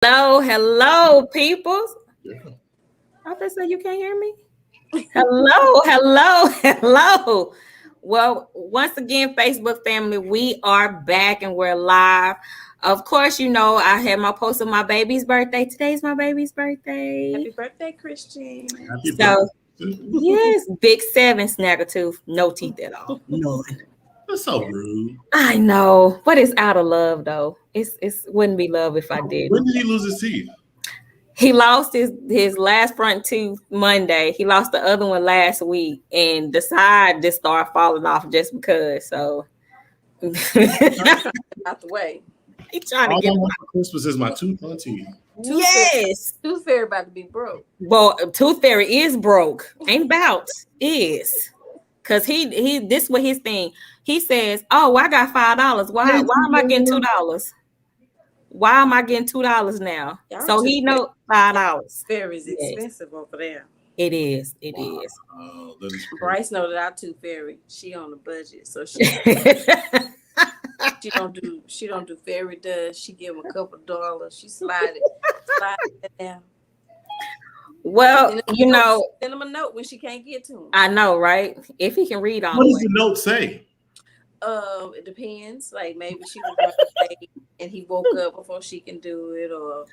Hello, people. Yeah. I thought so you can't hear me. Hello. Well, once again, Facebook family, we are back and we're live. Of course, I had my post of my baby's birthday. Today's my baby's birthday. Happy birthday, Christian. Happy So, birthday. yes, big 7 snagger no teeth at all. None. That's so rude. I know, but it's out of love though. It's wouldn't be love if I did. When did he lose his teeth? He lost his last front tooth Monday. He lost the other one last week, and the side just started falling off just because. So Out the way. he trying to All get I want for Christmas is my tooth on teeth. yes. Tooth Fairy about to be broke. Well, Tooth Fairy is broke. Ain't about is. Cause he this was his thing. He says, "Oh, I got $5. Why am I getting $2? Why am I getting $2 now?" Y'all So he know $5. Fairy's Yes. expensive over there. It is. It Wow. is. Oh, that is crazy. Bryce know that our Tooth Fairy, she on a budget, so she don't do fairy dust. She give him a couple dollars. She slide it down. Well, Send him a note when she can't get to him. I know, right? If he can read all What the does way. the note say? It depends. Like maybe she was going to say and he woke up before she can do it, or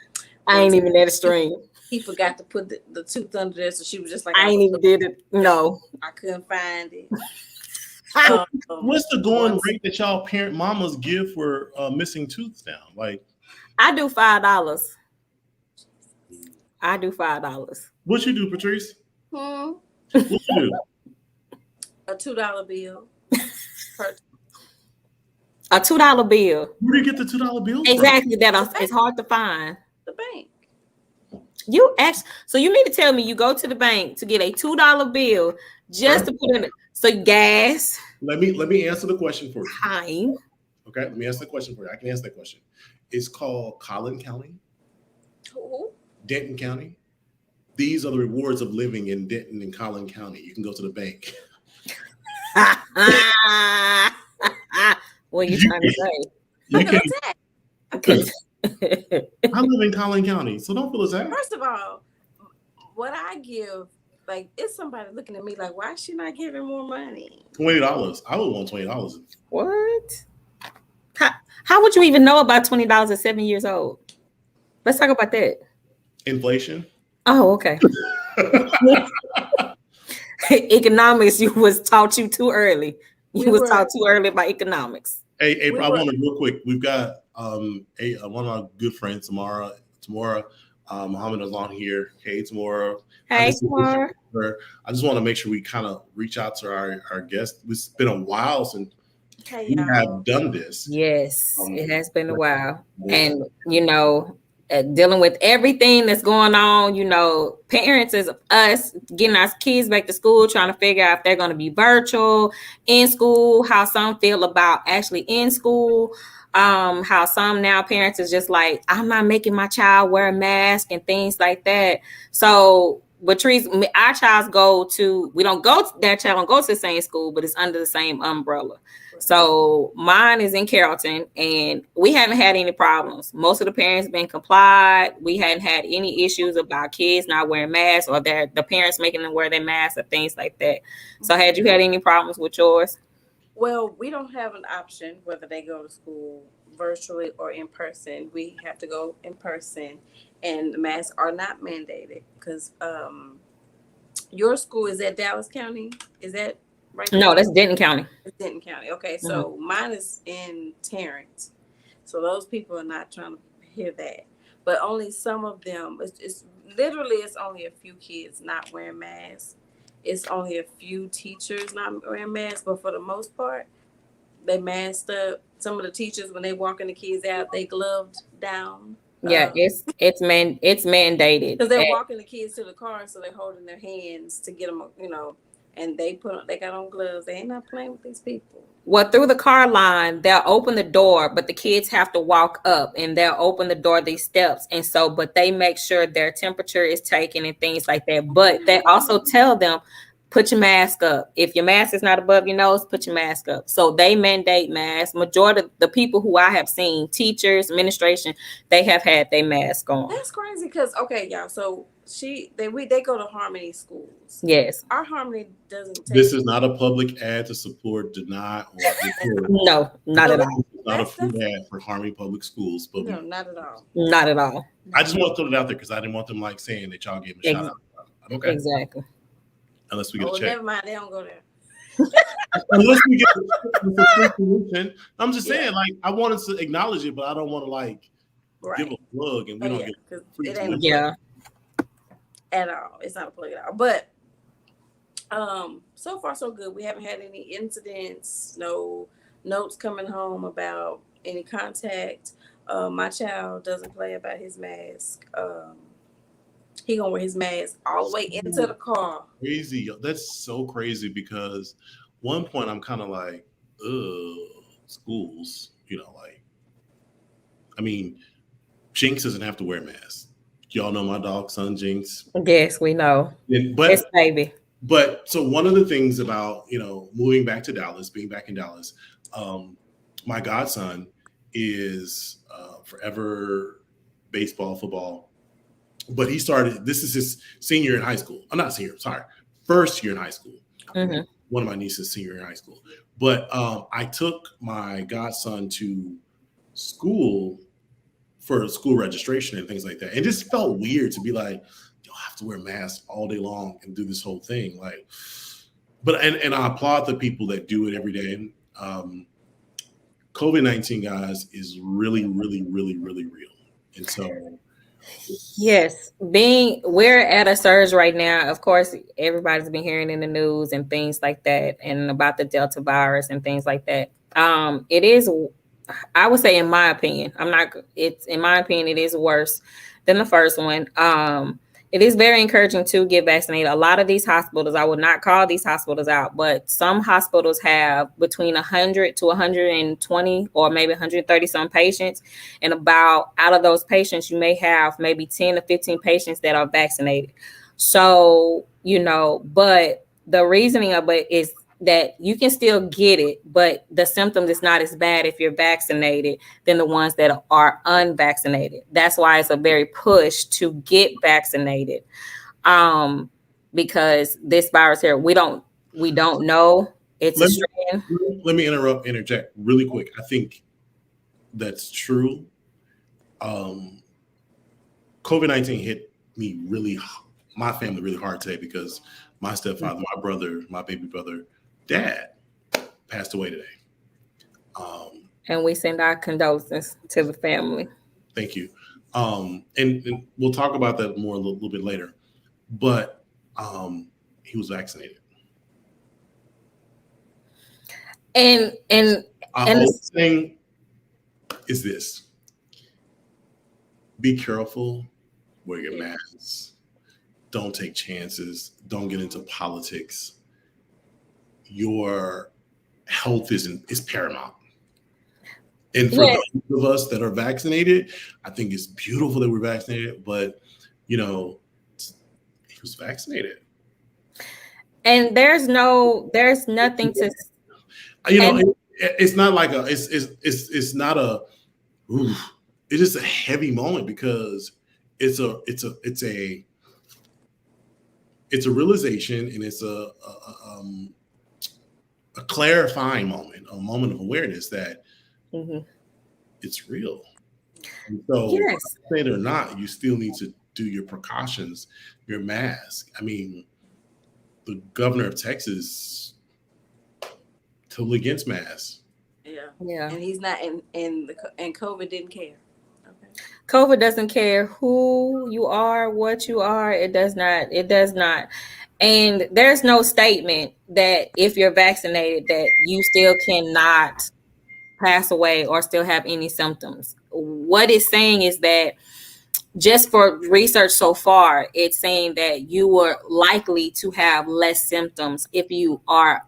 I ain't even at a stream. he forgot to put the tooth under there, so she was just like, I ain't even did it. No. I couldn't find it. What's the going rate that y'all parent mamas give for missing tooth now? Like, I do $5. I do $5. what you do, Patrice? Hmm? What you do? A $2 bill. A $2 bill. Where do you get the $2 bill from? Exactly. It's hard to find. The bank. So you mean to tell me you go to the bank to get a $2 bill just to put in it? So gas, Let me answer the question for you. time. Okay, let me answer the question for you. I can answer that question. It's called Collin County, Who? Denton County. These are the rewards of living in Denton and Collin County. You can go to the bank. What are you trying to say? You can. Okay. I live in Collin County, so don't feel as bad. First of all, what I give, like, it's somebody looking at me like, why is she not giving more money? $20. I would want $20. What? How would you even know about $20 at 7 years old? Let's talk about that. Inflation. Oh, okay. Economics, you was taught you too early. You was taught too early about economics. Hey, April, I want to real quick. We've got one of our good friends, Tamara Muhammad is on here. Hey, Tamara. Hey, Tamara. I just want to make sure we kind of reach out to our guests. It's been a while since Hey, we y'all. have done this. Yes, it has been a while. And, dealing with everything that's going on, parents is us getting our kids back to school, trying to figure out if they're going to be virtual, in school, how some feel about actually in school, how some now parents is just like, I'm not making my child wear a mask and things like that. So Patrice, our child's their child don't go to the same school, but it's under the same umbrella. So mine is in Carrollton, and we haven't had any problems. Most of the parents been complied. We hadn't had any issues about kids not wearing masks or the parents making them wear their masks or things like that. So had you had any problems with yours? Well, we don't have an option whether they go to school virtually or in person. We have to go in person, and the masks are not mandated because your school is at Dallas County. Is that right? No, that's Denton County. It's Denton County. Okay, so mine is in Tarrant. So those people are not trying to hear that. But only some of them, it's only a few kids not wearing masks. It's only a few teachers not wearing masks, but for the most part, they masked up. Some of the teachers, when they walking the kids out, they gloved down. Yeah, it's mandated. Because they're walking the kids to the car, so they're holding their hands to get them, and they got on gloves. They ain't not playing with these people. Well, through the car line, they'll open the door, but the kids have to walk up, and they'll open the door, these steps. And so, but they make sure their temperature is taken and things like that. But they also tell them, put your mask up. If your mask is not above your nose, put your mask up. So they mandate masks. Majority of the people who I have seen, teachers, administration, they have had their mask on. That's crazy because, okay, y'all, so they go to Harmony schools. Yes. Our Harmony doesn't take This is not a public ad to support, deny, or no, not at all. It's not a free ad for Harmony Public Schools, but no, not at all. Not at all. I just want to throw it out there because I didn't want them like saying that y'all gave them a shout out. Okay. Exactly. Unless we get a check. Never mind, they don't go there. Unless we get a free I'm just saying, like, I wanted to acknowledge it, but I don't want to like give a plug and we don't get free. It ain't at all. It's not a plug at all. But so far so good. We haven't had any incidents, no notes coming home about any contact. My child doesn't play about his mask. He gonna wear his mask all the way into the car. Crazy. That's so crazy because one point I'm kind of like, schools, like, I mean, Jinx doesn't have to wear a mask. Y'all know my dog, son Jinx. Yes, we know. But it's baby. But so one of the things about, moving back to Dallas, being back in Dallas, my godson is forever baseball, football. But he started, this is his senior in high school. I'm not senior, sorry. First year in high school. Mm-hmm. One of my nieces senior in high school. But I took my godson to school for school registration and things like that. It just felt weird to be like, you'll have to wear masks all day long and do this whole thing. Like, but and I applaud the people that do it every day. COVID-19, guys, is really, really, really, really real. And so yes, we're at a surge right now. Of course, everybody's been hearing in the news and things like that, and about the Delta virus and things like that. It is, I would say, in my opinion, it is worse than the first one. It is very encouraging to get vaccinated. A lot of these hospitals, I would not call these hospitals out, but some hospitals have between 100 to 120 or maybe 130 some patients. And out of those patients, you may have maybe 10 to 15 patients that are vaccinated. So, but the reasoning of it is that you can still get it, but the symptoms is not as bad if you're vaccinated than the ones that are unvaccinated. That's why it's a very push to get vaccinated, because this virus here, we don't know. It's a strain. Let me interject really quick. I think that's true. COVID-19 hit me my family really hard today because my stepfather, my brother, my baby brother, dad passed away today. And we send our condolences to the family. Thank you. And we'll talk about that more a little bit later. But he was vaccinated. And the thing is this: be careful, wear your masks, don't take chances, don't get into politics. Your health is paramount. And for those of us that are vaccinated, I think it's beautiful that we're vaccinated, but he was vaccinated. And there's nothing to, it's not like it's not a, it's just a heavy moment because it's a realization, and it's a clarifying moment, a moment of awareness that it's real. And so, say it or not, you still need to do your precautions, your mask. I mean, the governor of Texas totally against masks. Yeah. And he's not, and COVID didn't care. Okay. COVID doesn't care who you are, what you are. It does not. And there's no statement that if you're vaccinated that you still cannot pass away or still have any symptoms. What it's saying is that just for research so far, it's saying that you were likely to have less symptoms if you are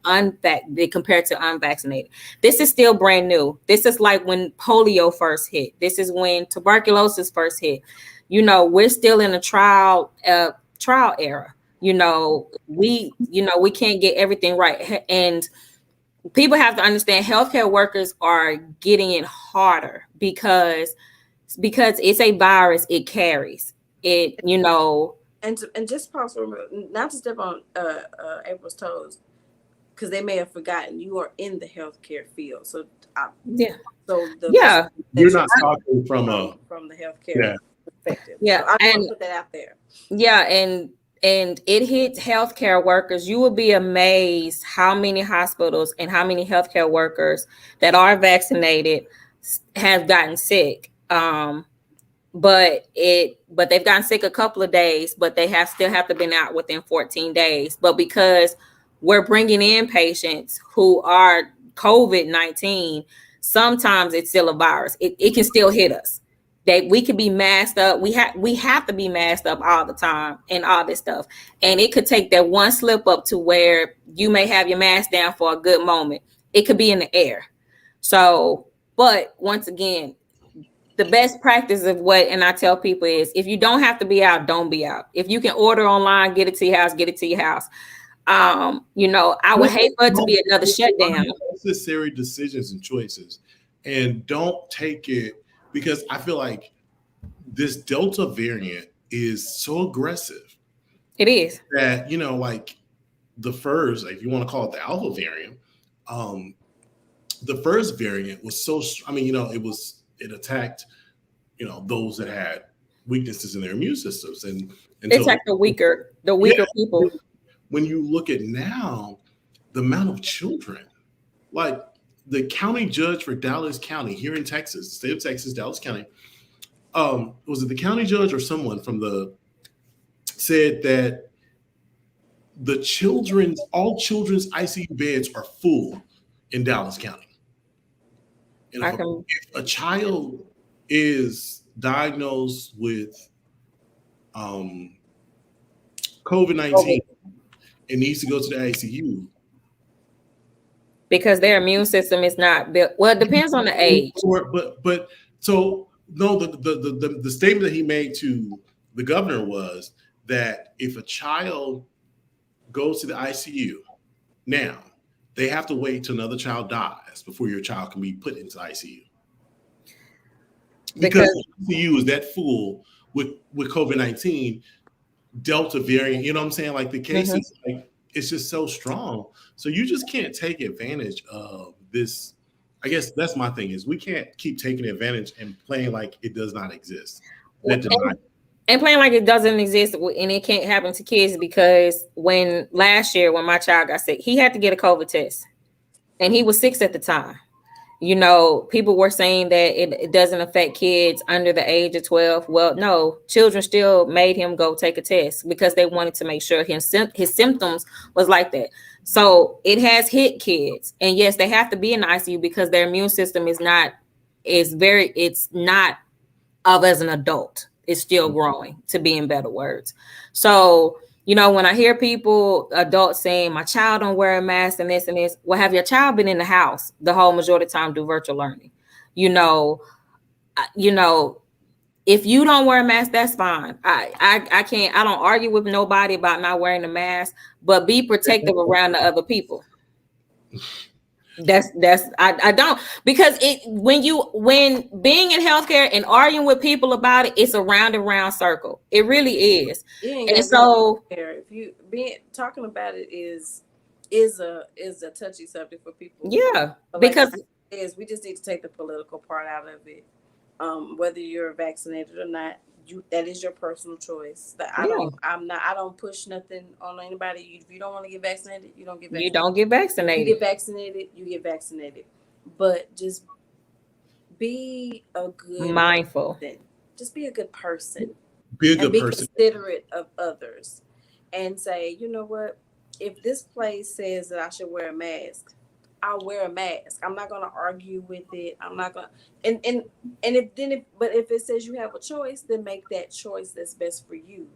compared to unvaccinated. This is still brand new. This is like when polio first hit. This is when tuberculosis first hit. We're still in a trial era. we can't get everything right. And people have to understand healthcare workers are getting it harder because it's a virus, it carries it, And just pause for a minute, not to step on April's toes, because they may have forgotten you are in the healthcare field. So yeah. So you're not talking from the healthcare perspective. Yeah, so I want to put that out there. Yeah, and it hits healthcare workers. You will be amazed how many hospitals and how many healthcare workers that are vaccinated have gotten sick. But they've gotten sick a couple of days, but they still have to been out within 14 days. But because we're bringing in patients who are COVID-19, sometimes it's still a virus. It can still hit us. We could be masked up. We have to be masked up all the time and all this stuff. And it could take that one slip up to where you may have your mask down for a good moment. It could be in the air. So, but once again, the best practice of and I tell people is, if you don't have to be out, don't be out. If you can order online, get it to your house, get it to your house. I would hate for it to be another shutdown. Necessary decisions and choices, and don't take it, because I feel like this Delta variant is so aggressive. It is that, like the first, if you want to call it the Alpha variant, the first variant was so, it attacked, those that had weaknesses in their immune systems, and it attacked the weaker people. When you look at now, the amount of children, like the county judge for Dallas County here in Texas, the state of Texas, Dallas County, was it the county judge or someone said that all children's ICU beds are full in Dallas County. And if a child is diagnosed with COVID-19 and needs to go to the ICU, because their immune system is not built. Well, it depends on the age. But so no, the statement that he made to the governor was that if a child goes to the ICU now, they have to wait till another child dies before your child can be put into the ICU. Because the ICU is that full with COVID-19, Delta variant, you know what I'm saying? Like the cases, it's just so strong. So you just can't take advantage of this. I guess that's my thing, is we can't keep taking advantage and playing like it does not exist. And playing like it doesn't exist, and it can't happen to kids, because last year when my child got sick, he had to get a COVID test, and he was 6 at the time. People were saying that it doesn't affect kids under the age of 12. Well, no, children still made him go take a test because they wanted to make sure his symptoms was like that. So it has hit kids, and yes, they have to be in the ICU because their immune system it's not of as an adult. It's still growing, to be in better words. So, when I hear adults saying, my child don't wear a mask and this, well, have your child been in the house the whole majority of the time, do virtual learning? If you don't wear a mask, that's fine. I don't argue with nobody about not wearing a mask, but be protective around the other people. I don't, because when being in healthcare and arguing with people about it, it's a round and round circle. It really is. And so if you talking about it is a touchy subject for people. Yeah, because we just need to take the political part out of it. Whether you're vaccinated or not, that is your personal choice. I don't push nothing on anybody. If you don't want to get vaccinated, you don't get vaccinated. You don't get vaccinated. You get vaccinated, you get vaccinated. But just be a good mindful. person. Just be a good person. Be a good person. Be considerate of others. And say, you know what? If this place says that I should wear a mask, I'll wear a mask. I'm not going to argue with it. I'm not going to, but if it says you have a choice, then make that choice that's best for you.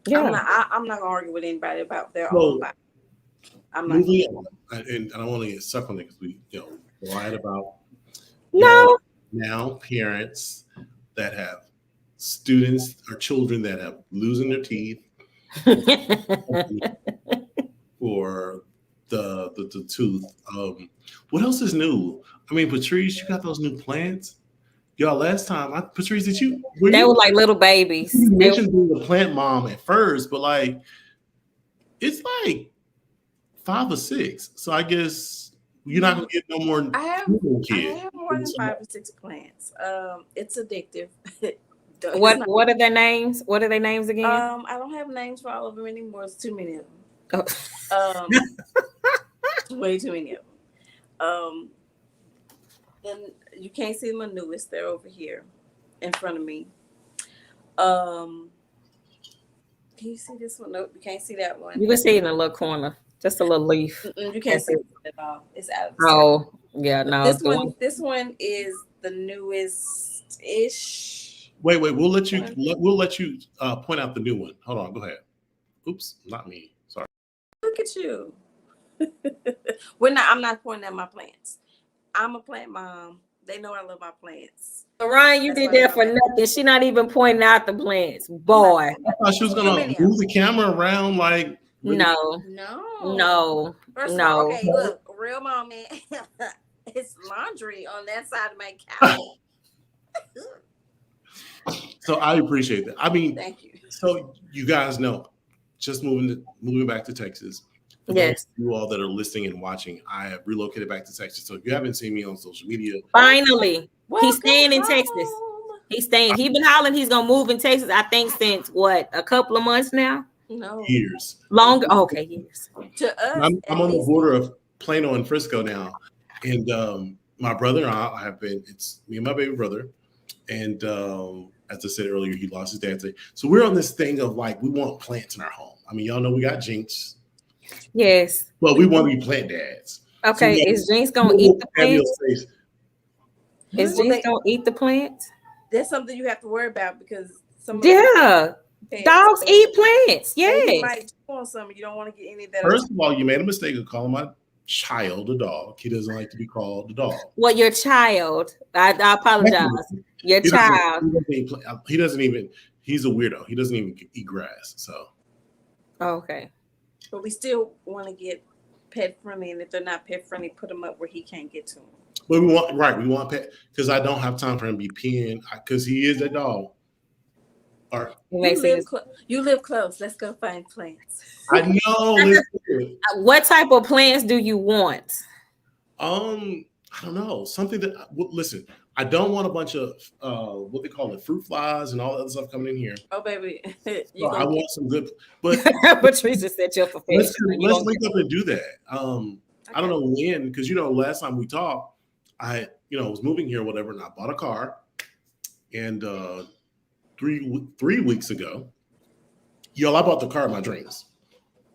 Yeah. I'm not going to argue with anybody about their own body. I'm not. And I don't want to get stuck on it because we, lied about now parents that have students or children that have losing their teeth, for the tooth. What else is new? I mean, Patrice, you got those new plants. Y'all, last time, Patrice, did you? They were like little babies. You mentioned being a plant mom at first, but like, it's like 5 or 6. So I guess you're not gonna get no more. I have more than 5 or 6 plants. It's addictive. What are their names? What are their names again? I don't have names for all of them anymore. It's too many of them. Way too many of them. And you can't see my newest. They're over here in front of me. Can you see this one? Nope, you can't see that one. You can see it in a little corner, just a little leaf. You can't see it at all. It's out of the Oh, yeah, no. This one is the newest ish. Wait. We'll let you point out the new one. Hold on. Go ahead. Oops, not me. Sorry. Look at you. I'm not pointing at my plants. I'm a plant mom. They know I love my plants. Ryan, you did that for nothing. She not even pointing out the plants. Boy. I thought she was gonna move the camera around like No. First of all, okay, look, real moment. It's laundry on that side of my couch. So I appreciate that. I mean, thank you. So you guys know, just moving back to Texas. Yes. You all that are listening and watching, I have relocated back to Texas. So if you haven't seen me on social media, finally, he's staying in Texas. He's staying. He's been hollering he's gonna move in Texas. I think since a couple of months now. No, years. Longer. Okay, years. To us, I'm on the border of Plano and Frisco now, and my brother and I have been. It's me and my baby brother, and as I said earlier, he lost his dad today. So we're on this thing of like we want plants in our home. I mean, y'all know we got Jinx. Yes. Well, we want to be plant dads. Okay, so is Jinx gonna eat the plants? Is Jinx gonna eat the plants? That's something you have to worry about because dogs eat plants. Yes. You might want some. You don't want to get any of that. First of all, you made a mistake of calling my child a dog. He doesn't like to be called a dog. Well, your child. I apologize. Your child. He doesn't even. He's a weirdo. He doesn't even eat grass. So. Okay. But we still want to get pet friendly, and if they're not pet friendly, put them up where he can't get to them. But we want pet because I don't have time for him to be peeing because he is a dog. Or you live close. Let's go find plants. I know. What type of plants do you want? I don't know. Something that listen. I don't want a bunch of what they call it, fruit flies and all that other stuff coming in here. Oh, baby. I want some good. But Patrice said you're professional. Let's link up and do that. I don't know when, because last time we talked, I was moving here, or whatever, and I bought a car, and 3 weeks ago, I bought the car of my dreams.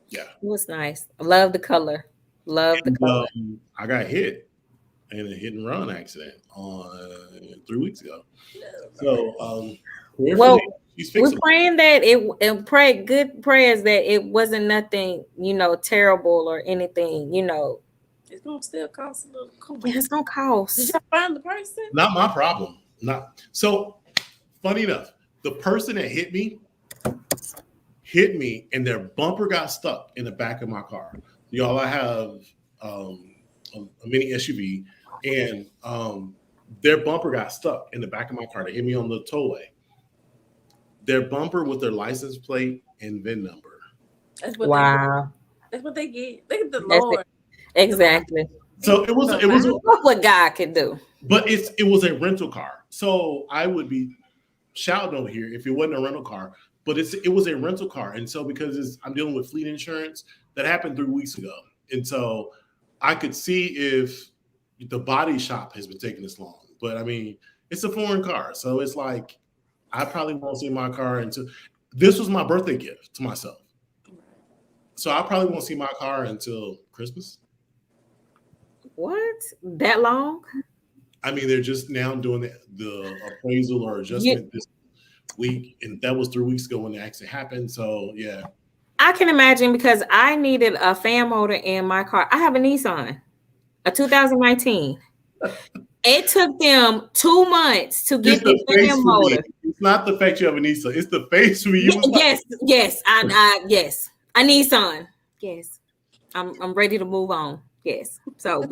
Yeah, it was nice. I love the color. I got hit in a hit and run accident on 3 weeks ago. So, we're praying that pray good prayers that it wasn't nothing, terrible or anything, It's gonna still cost a little coin. It's gonna cost. Did you find the person? Not my problem. Not so. Funny enough, the person that hit me, and their bumper got stuck in the back of my car. Y'all, I have a mini SUV, and their bumper got stuck in the back of my car. They hit me on the tollway. Their bumper with their license plate and VIN number. That's what they get. Look at the Lord. Exactly. So it was what God can do. But it was a rental car. So I would be shouting over here if it wasn't a rental car. But it was a rental car. And so because I'm dealing with fleet insurance, that happened 3 weeks ago. And so I could see if the body shop has been taking this long. But I mean, it's a foreign car. So it's like I probably won't see my car until this was my birthday gift to myself. So I probably won't see my car until Christmas. What? That long? I mean, they're just now doing the appraisal or adjustment this week, and that was 3 weeks ago when the accident happened. So yeah, I can imagine because I needed a fan motor in my car. I have a Nissan, a 2019, It took them 2 months to get the fan motor. It's not the fact you have a Nissan. It's the face for you. Yes. I need Nissan. Yes. I'm ready to move on. Yes. So,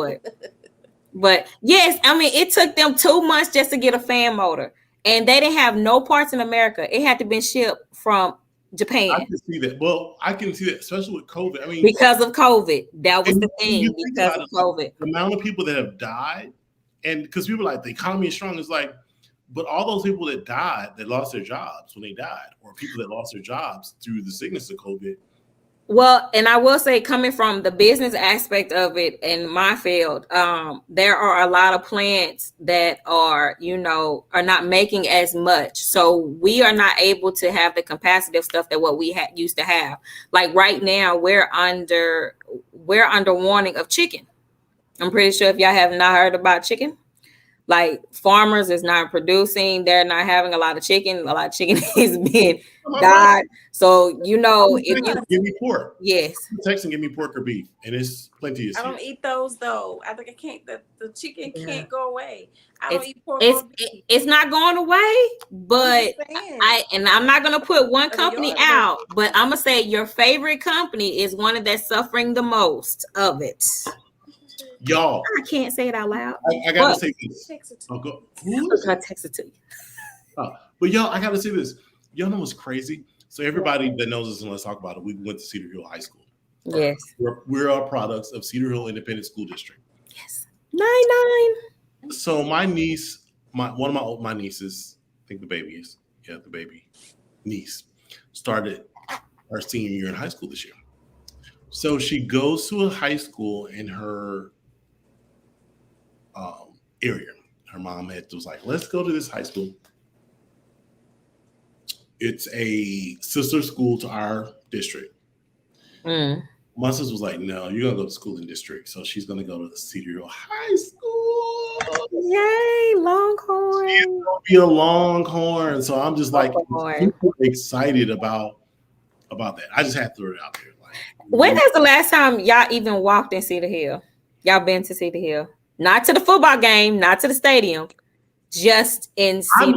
but yes, I mean, it took them 2 months just to get a fan motor, and they didn't have no parts in America. It had to be shipped from Japan. I can see that. Well, I can see that, especially with COVID. I mean, because of COVID, that was the thing. Because of COVID, the amount of people that have died, and because people are like the economy is strong, it's like, but all those people that died, that lost their jobs when they died, or people that lost their jobs through the sickness of COVID. Well, and I will say, coming from the business aspect of it in my field, there are a lot of plants that are not making as much. So we are not able to have the capacity of stuff that what we used to have. Like right now, we're under warning of chicken. I'm pretty sure if y'all have not heard about chicken, like farmers is not producing, they're not having a lot of chicken. A lot of chicken is being died. So if you give me pork. Yes. Text and give me pork or beef, and it's plenty of. I don't eat those though. I think I can't. The chicken can't go away. I don't eat pork. It's not going away, but I'm not gonna put one company out, but I'm gonna say your favorite company is one that's suffering the most of it. Y'all, I can't say it out loud. I gotta say this. I'm gonna text it to you. But y'all, I gotta say this. Y'all know what's crazy? So everybody that knows us, and let's talk about it. We went to Cedar Hill High School. Yes, we're all products of Cedar Hill Independent School District. Yes, 9. So my niece, one of my nieces, I think the baby niece, started her senior year in high school this year. So she goes to a high school in her area. Her mom was like, let's go to this high school. It's a sister school to our district. My sister was like, no, you're going to go to school in district. So she's going to go to the Cedar Hill High School. Yay, Longhorn. She's going to be a Longhorn. So I'm just like excited about that. I just had to throw it out there. When is the last time y'all even walked in Cedar Hill? Y'all been to Cedar Hill? Not to the football game, not to the stadium, just in Cedar I'm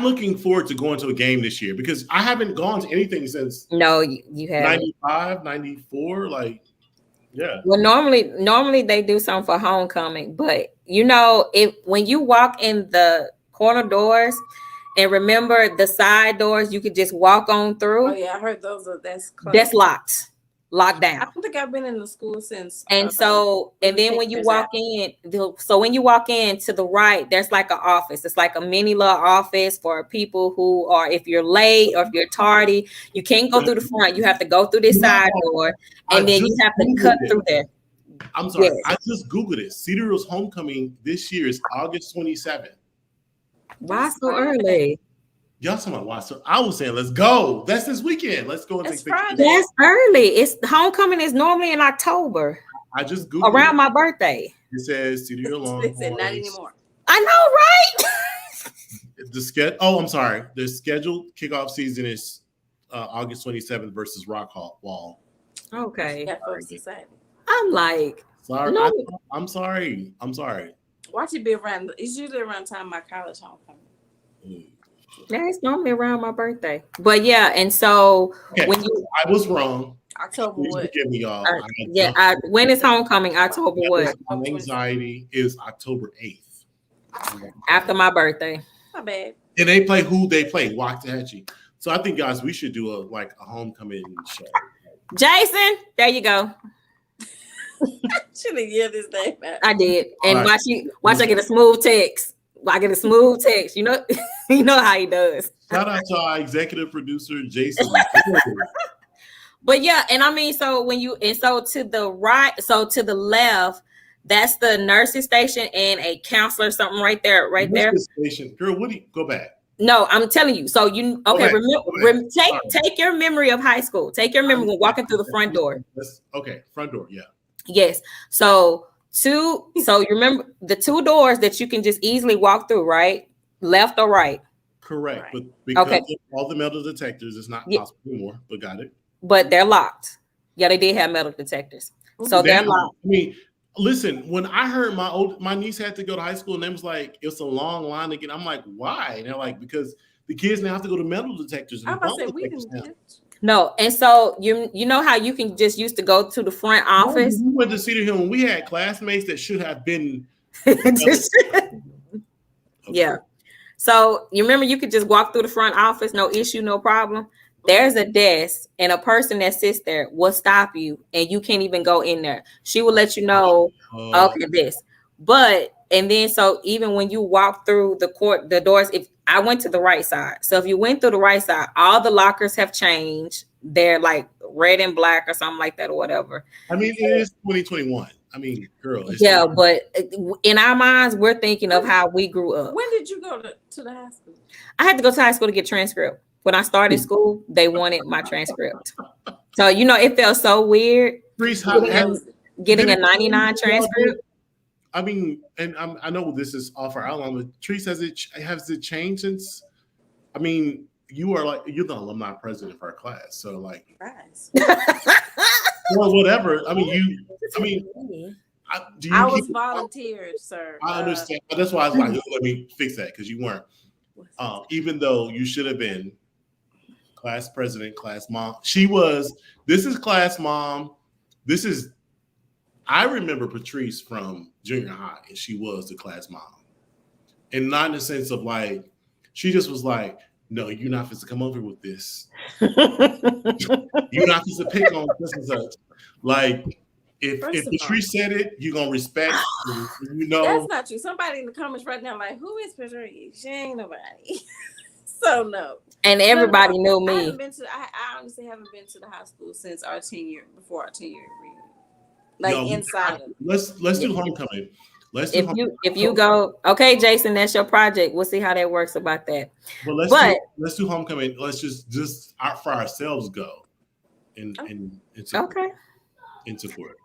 looking forward to going to a game this year because I haven't gone to anything since you haven't. 95, 94, like yeah. Well, normally they do something for homecoming, but when you walk in the corner doors, and remember the side doors you could just walk on through. Oh yeah, I heard those that's locked down. I don't think I've been in the school since. And then when you walk in, when you walk in to the right, there's like an office. It's like a mini little office for people who are, if you're late or if you're tardy, you can't go through the front. You have to go through this side door, and then you have to cut through there. I'm sorry, yes. I just Googled it. Cedar Hill's homecoming this year is August 27th. Why so early? Y'all talking about why? So I was saying, let's go. That's this weekend. Let's go and take pictures. That's early. It's homecoming is normally in October. I just Googled around my birthday. It says Cedar Hill Longhorns. They said not anymore. I know, right? I'm sorry. The scheduled kickoff season is August 27th versus Rock Wall. Okay. Society. I'm like, sorry. No. I'm sorry. Watch it be around. It's usually around time my college homecoming. Yeah, it's normally around my birthday. But yeah, and so when I was wrong. October what? Forgive me, y'all. When is homecoming? October what? My anxiety is October 8th. After my birthday. Not bad. And they play who they play, Waxahachie. So I think, guys, we should do a homecoming show. Jason, there you go. Should have yelled his name out. I did. And watch I get a smooth text. I get a smooth text. You know how he does. Shout out to our executive producer, Jason. But yeah, and I mean, so to the right, so to the left, that's the nursing station and a counselor, something right there. Station. Girl, what do you go back? No, I'm telling you. So take your memory of high school. Take your memory when walking through the front door. Front door, yeah. Yes. So you remember the two doors that you can just easily walk through, right? Left or right? Correct. Right. But because of all the metal detectors, it's not possible anymore, but got it. But they're locked. Yeah, they did have metal detectors. So they're locked. I mean, Listen, when I heard my niece had to go to high school and they was like, it's a long line to get, I'm like, why? And they're like, because the kids now have to go to metal detectors and I was bump about to say we detectors didn't now. No, and so you know how you can just used to go to the front office. We went to Cedar Hill and we had classmates that should have been. Just- yeah. So you remember you could just walk through the front office, no issue, no problem. There's a desk and a person that sits there will stop you and you can't even go in there. She will let you know, okay, this. But and then so even when you walk through the doors, if I went to the right side. So if you went through the right side, all the lockers have changed. They're like red and black or something like that or whatever. I mean, it is 2021. I mean, girl. Yeah, but in our minds, we're thinking of how we grew up. When did you go to the high school? I had to go to high school to get transcript. When I started school, they wanted my transcript. So, you know, it felt so weird getting a 99 transcript. I mean, and I know this is off our outline, but Treese, has it changed since? I mean, you're the alumni president of our class, so like, or whatever. I mean, I was volunteered, sir. I understand, but that's why I was like, let me fix that because you weren't. Even though you should have been class president, class mom. She was. This is class mom. I remember Patrice from junior high, and she was the class mom. And not in the sense of like, she just was like, no, you're not supposed to come over with this. You're not supposed to pick on this and such. Like, if Patrice said it, you're going to respect. You know. That's not true. Somebody in the comments right now, like, who is Patrice? She ain't nobody. So, no. And everybody knew me. I honestly haven't been to the high school since before our 10-year reunion. Like, inside of it. Let's do homecoming. If you go, okay, Jason, that's your project. We'll see how that works about that. But let's do homecoming. Let's just for ourselves go and okay in support.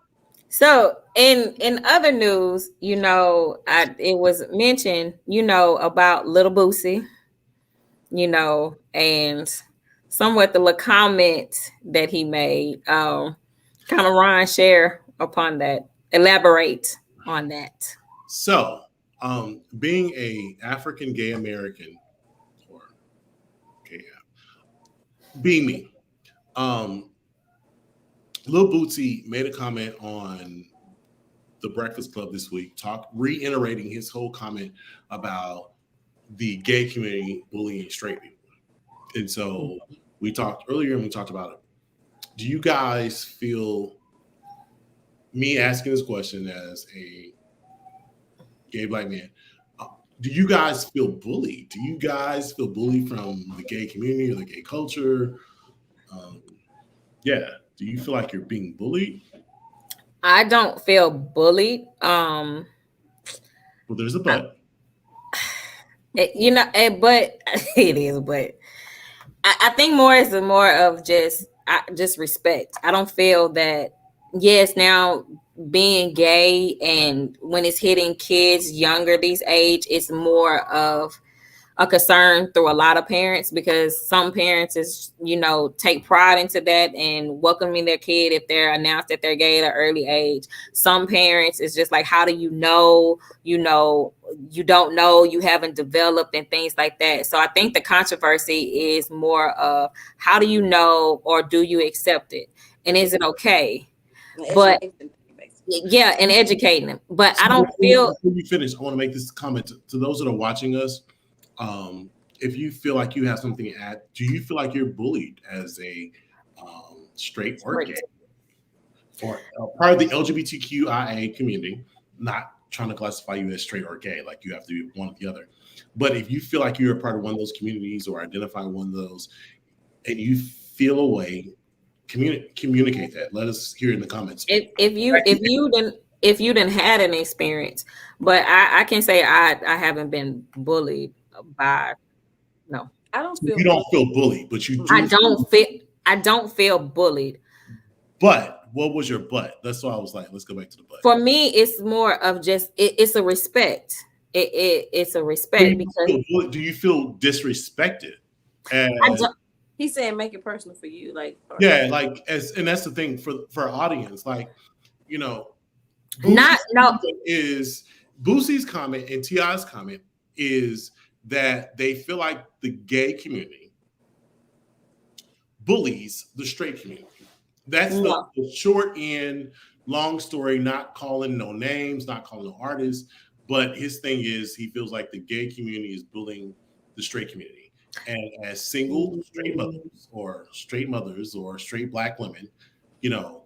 So in other news, you know, it was mentioned, you know, about Little Boosie, you know, and somewhat the little comment that he made. Kind of Ryan share upon that, elaborate on that. So, being a African gay American, or being me, Lil Bootsy made a comment on the Breakfast Club this week, reiterating his whole comment about the gay community bullying straight people. And so we talked earlier, and we talked about it. Do you guys feel, me asking this question as a gay black man, do you guys feel bullied? Do you guys feel bullied from the gay community or the gay culture? Do you feel like you're being bullied? I don't feel bullied. Well, there's a but. But it is. But I think more of just respect. I don't feel that. Yes, now being gay and when it's hitting kids younger these age, it's more of a concern through a lot of parents, because some parents take pride into that and welcoming their kid if they're announced that they're gay at an early age. Some parents, it's just like, how do you know? You don't know, you haven't developed, and things like that. So I think the controversy is more of, how do you know, or do you accept it? And is it okay? But yeah, and educating them. But I don't feel. Before you finish, I want to make this comment to those that are watching us. If you feel like you have something to add, do you feel like you're bullied as a straight or gay, or part of the LGBTQIA community? Not trying to classify you as straight or gay, like you have to be one or the other. But if you feel like you're a part of one of those communities or identify one of those, and you feel a way, communicate that. Let us hear in the comments. If you didn't had an experience, but I can say I haven't been bullied by. No, I don't feel. You don't feel bullied, but you do. I don't feel bullied. But what was your but? That's why I was like, let's go back to the but. For me, it's more of just it's a respect. It's a respect because. Do you feel disrespected? He's saying make it personal for you, like. Yeah, like and that's the thing for our audience, like, Not no. Boosie's comment and T.I.'s comment is that they feel like the gay community bullies the straight community. That's No. the short end, long story, not calling no names, not calling no artists. But his thing is he feels like the gay community is bullying the straight community. And as single straight mothers or straight black women, you know,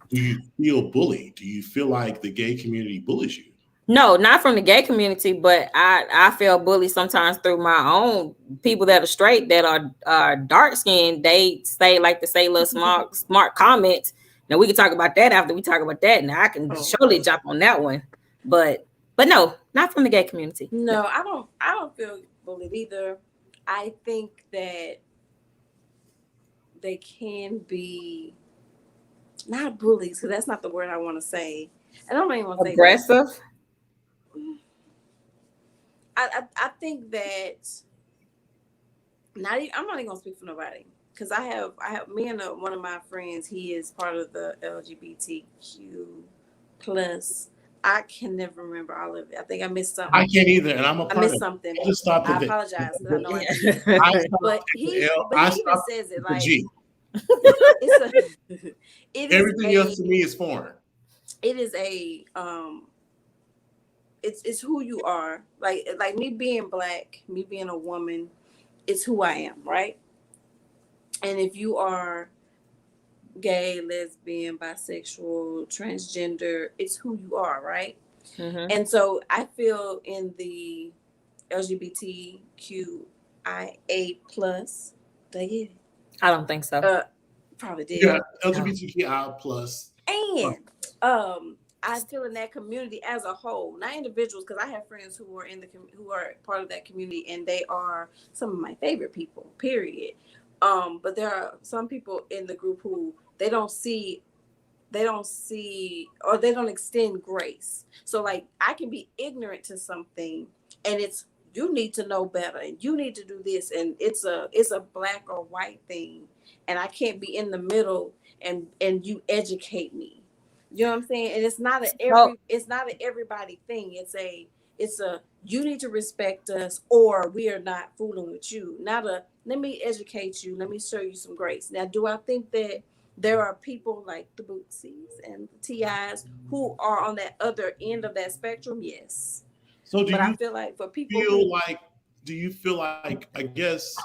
do you feel bullied? Do you feel like the gay community bullies you? No, not from the gay community, but I feel bullied sometimes through my own people that are straight that are dark skinned. They say like to say little smart comments. Now we can talk about that after we talk about that. Now I can surely jump on that one, but no, not from the gay community. No, I don't feel bullied either. I think that they can be not bullies, because that's not the word I want to say. I don't even want to say aggressive. I think that I'm not even gonna speak for nobody, because I have me and one of my friends. He is part of the LGBTQ plus. I can never remember all of it. I think I missed something. I can't either, and I'm a part I missed something. I just stopped I apologize because I know I did. But he even says it like everything else to me is foreign. It is a it's who you are. Like me being black, me being a woman, it's who I am, right? And if you are gay, lesbian, bisexual, transgender, it's who you are, right? Mm-hmm. And so I feel in the LGBTQIA plus, did I get it? I don't think so. Probably did. Yeah, LGBTQI plus. And I feel in that community as a whole, not individuals, because I have friends who are who are part of that community, and they are some of my favorite people. Period. But there are some people in the group who they don't see, or they don't extend grace. So like I can be ignorant to something, and it's you need to know better, and you need to do this, and it's a black or white thing, and I can't be in the middle and you educate me. You know what I'm saying? And it's not a everybody thing. It's a you need to respect us, or we are not fooling with you. Not a let me educate you, let me show you some grace. Now, do I think that there are people like the Bootsies and the T.I.s who are on that other end of that spectrum? Yes. So I feel like for people do you feel like, I guess,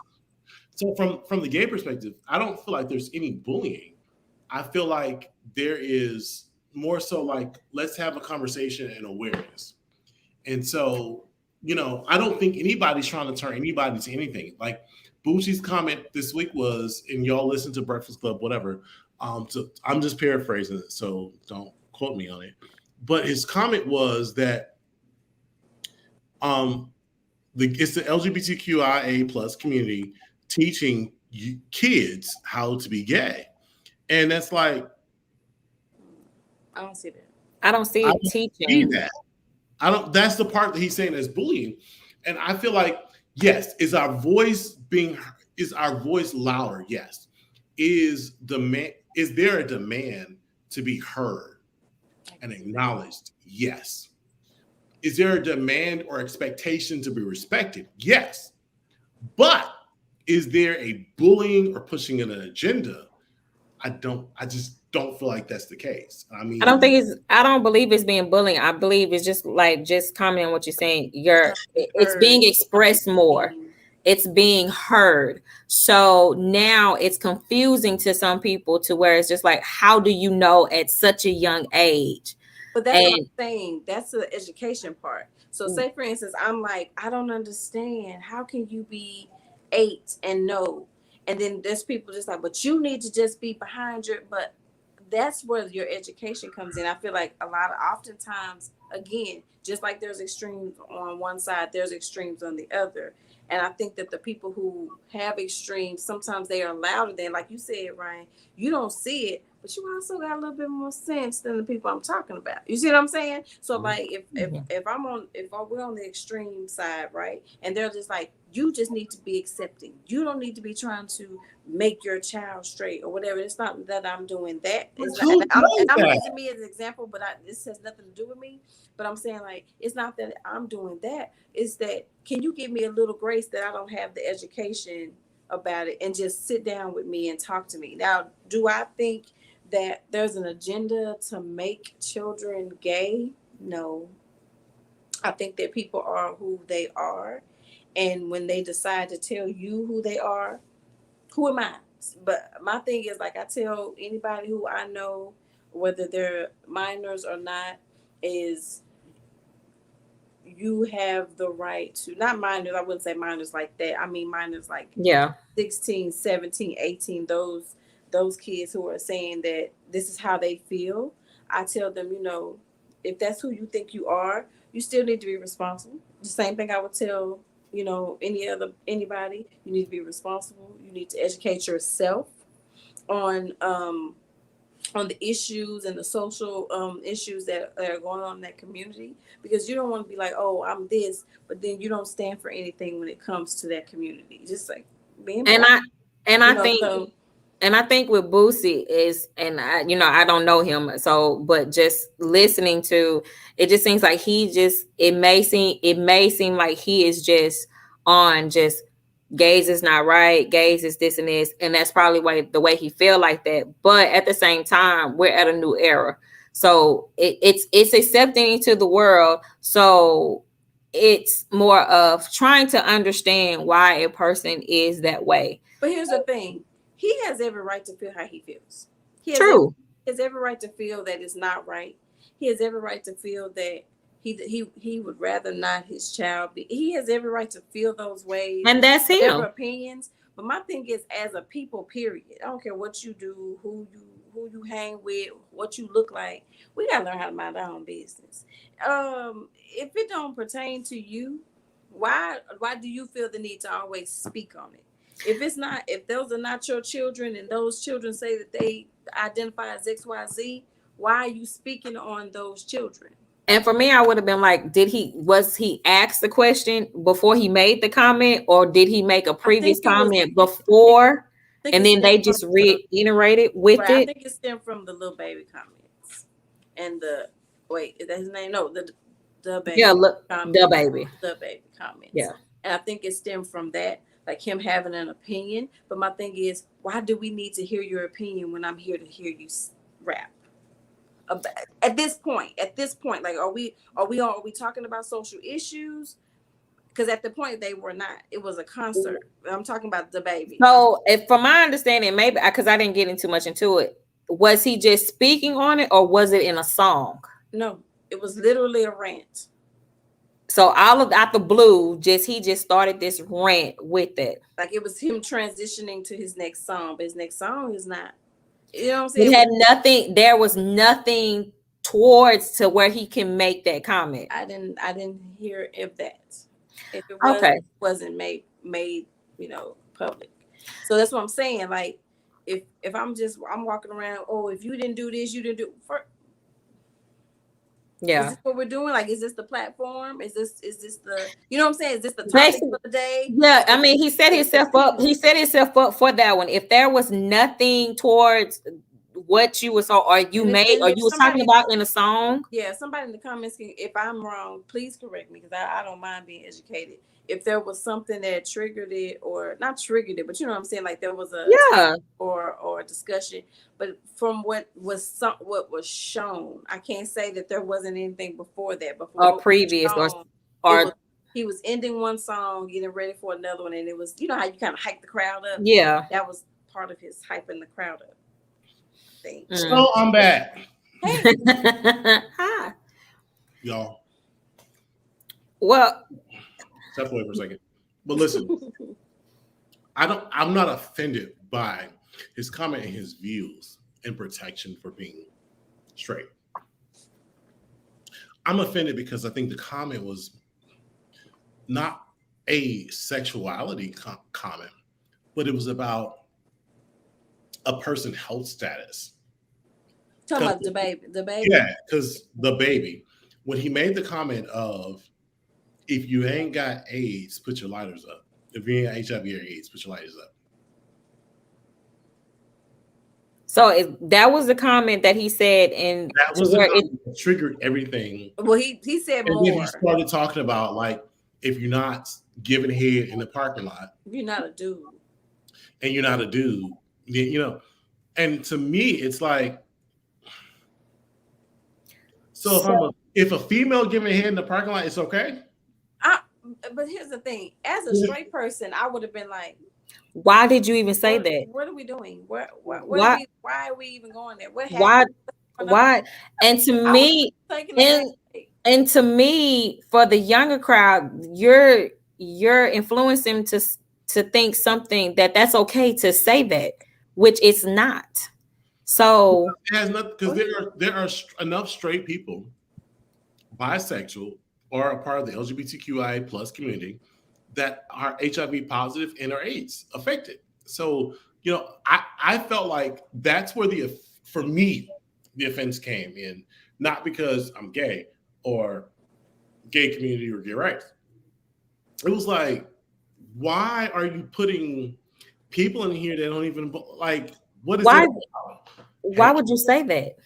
so from the gay perspective, I don't feel like there's any bullying. I feel like there is more so like, let's have a conversation and awareness. And so, I don't think anybody's trying to turn anybody to anything. Like Boosie's comment this week was, and y'all listen to Breakfast Club, whatever. So I'm just paraphrasing it, so don't quote me on it. But his comment was that it's the LGBTQIA plus community teaching kids how to be gay. And that's like, I don't see that. I don't see it teaching. That's the part that he's saying is bullying. And I feel like, yes, is our voice louder? Yes. Is there a demand to be heard and acknowledged? Yes. Is there a demand or expectation to be respected? Yes. But is there a bullying or pushing in an agenda? I just don't feel like that's the case. I mean, I don't believe it's being bullying. I believe it's just commenting on what you're saying. It's being expressed more. It's being heard. So now it's confusing to some people to where it's just like, how do you know at such a young age? But that's what I'm saying. That's the education part. So say, for instance, I'm like, I don't understand. How can you be 8 and know? And then there's people just like, but you need to just be behind but that's where your education comes in. I feel like oftentimes, again, just like there's extremes on one side, there's extremes on the other. And I think that the people who have extremes, sometimes they are louder than, like you said, Ryan, you don't see it, but you also got a little bit more sense than the people I'm talking about. You see what I'm saying? So like if we're on the extreme side, right? And they're just like, you just need to be accepting. You don't need to be trying to make your child straight or whatever. It's not that I'm doing that. It's not, and I'm using me as an example, but this has nothing to do with me. But I'm saying like, it's not that I'm doing that. It's that, can you give me a little grace that I don't have the education about it and just sit down with me and talk to me? Now, do I think that there's an agenda to make children gay? No. I think that people are who they are. And when they decide to tell you who they are, who am I? But my thing is, like, I tell anybody who I know, whether they're minors or not, is you have the right to, not minors, I wouldn't say minors like that. I mean minors like 16, 17, 18, those kids who are saying that this is how they feel. I tell them, if that's who you think you are, you still need to be responsible. The same thing I would tell, anybody. You need to be responsible. You need to educate yourself on the issues and the social issues that are going on in that community, because you don't want to be like, oh, I'm this, but then you don't stand for anything when it comes to that community. Just like being black. I think with Boosie is, and I don't know him, so, but just listening to it, just seems like it may seem like he is just on just gays is not right, gays is this and this, and that's probably the way he feel like that. But at the same time, we're at a new era, so it's accepting into the world. So it's more of trying to understand why a person is that way. But here's the thing. He has every right to feel how he feels. He has every right to feel that it's not right. He has every right to feel that he would rather not his child be. He has every right to feel those ways. And that's him. Opinions. But my thing is, as a people, period, I don't care what you do, who you hang with, what you look like. We gotta learn how to mind our own business. If it don't pertain to you, why do you feel the need to always speak on it? If those are not your children and those children say that they identify as XYZ, why are you speaking on those children? And for me, I would have been like, was he asked the question before he made the comment, or did he make a previous comment before and then they just reiterated with it? I think it stemmed from the Lil Baby comments and is that his name? No, the Baby. Yeah, the Baby comments. Yeah, and I think it stemmed from that. Like him having an opinion. But my thing is, why do we need to hear your opinion when I'm here to hear you rap? At this point, like, are we talking about social issues? Because at the point they were not. It was a concert. I'm talking about the Baby. So, from my understanding, maybe because I didn't get too much into it, was he just speaking on it, or was it in a song? No, it was literally a rant. So out the blue, he just started this rant with it. Like it was him transitioning to his next song, but his next song is not. You know what I'm saying? He had nothing. There was nothing towards to where he can make that comment. I didn't hear of that. If it was, it wasn't made public. So that's what I'm saying. Like if I'm walking around, oh, if you didn't do this, you didn't do. Yeah. Is this what we're doing? Like, is this the platform? Is this the, you know what I'm saying? Is this the topic for the day? Yeah, I mean, he set himself up. He set himself up for that one. If there was nothing towards what you was or you was talking about in a song. Yeah, somebody in the comments, if I'm wrong, please correct me, because I don't mind being educated. If there was something that triggered it, or not triggered it, but you know what I'm saying, like there was a or a discussion. But from what was shown, I can't say that there wasn't anything before that. Or previous, or he was ending one song, getting ready for another one, and it was, how you kind of hype the crowd up. Yeah, that was part of his hyping the crowd up thing. So I'm back. Hey, hi, y'all. Well, step away for a second. But listen, I'm not offended by his comment and his views in protection for being straight. I'm offended because I think the comment was not a sexuality comment, but it was about a person's health status. Talking about the baby. Yeah, because the baby, when he made the comment of, if you ain't got AIDS, put your lighters up. If you ain't got HIV or AIDS, put your lighters up. So that was the comment that he said, and that was the comment that triggered everything. Well, he said and more. Then he started talking about, like, if you're not giving head in the parking lot, you're not a dude. And you're not a dude, you know. And to me, it's like, so if a female giving head in the parking lot, it's okay. But here's the thing: as a straight person, I would have been like, "Why did you even say that? What are we doing? Why are we even going there? What happened? Why? And to me, and to me, for the younger crowd, you're influencing them to think something that's okay to say that, which it's not. So it has nothing, because there are enough straight people, bisexual, or a part of the LGBTQIA plus community that are HIV positive and are AIDS affected. So, you know, I felt like that's where for me, the offense came in, not because I'm gay or gay community or gay rights. It was like, why are you putting people in here that don't even, like, what is why would you say that?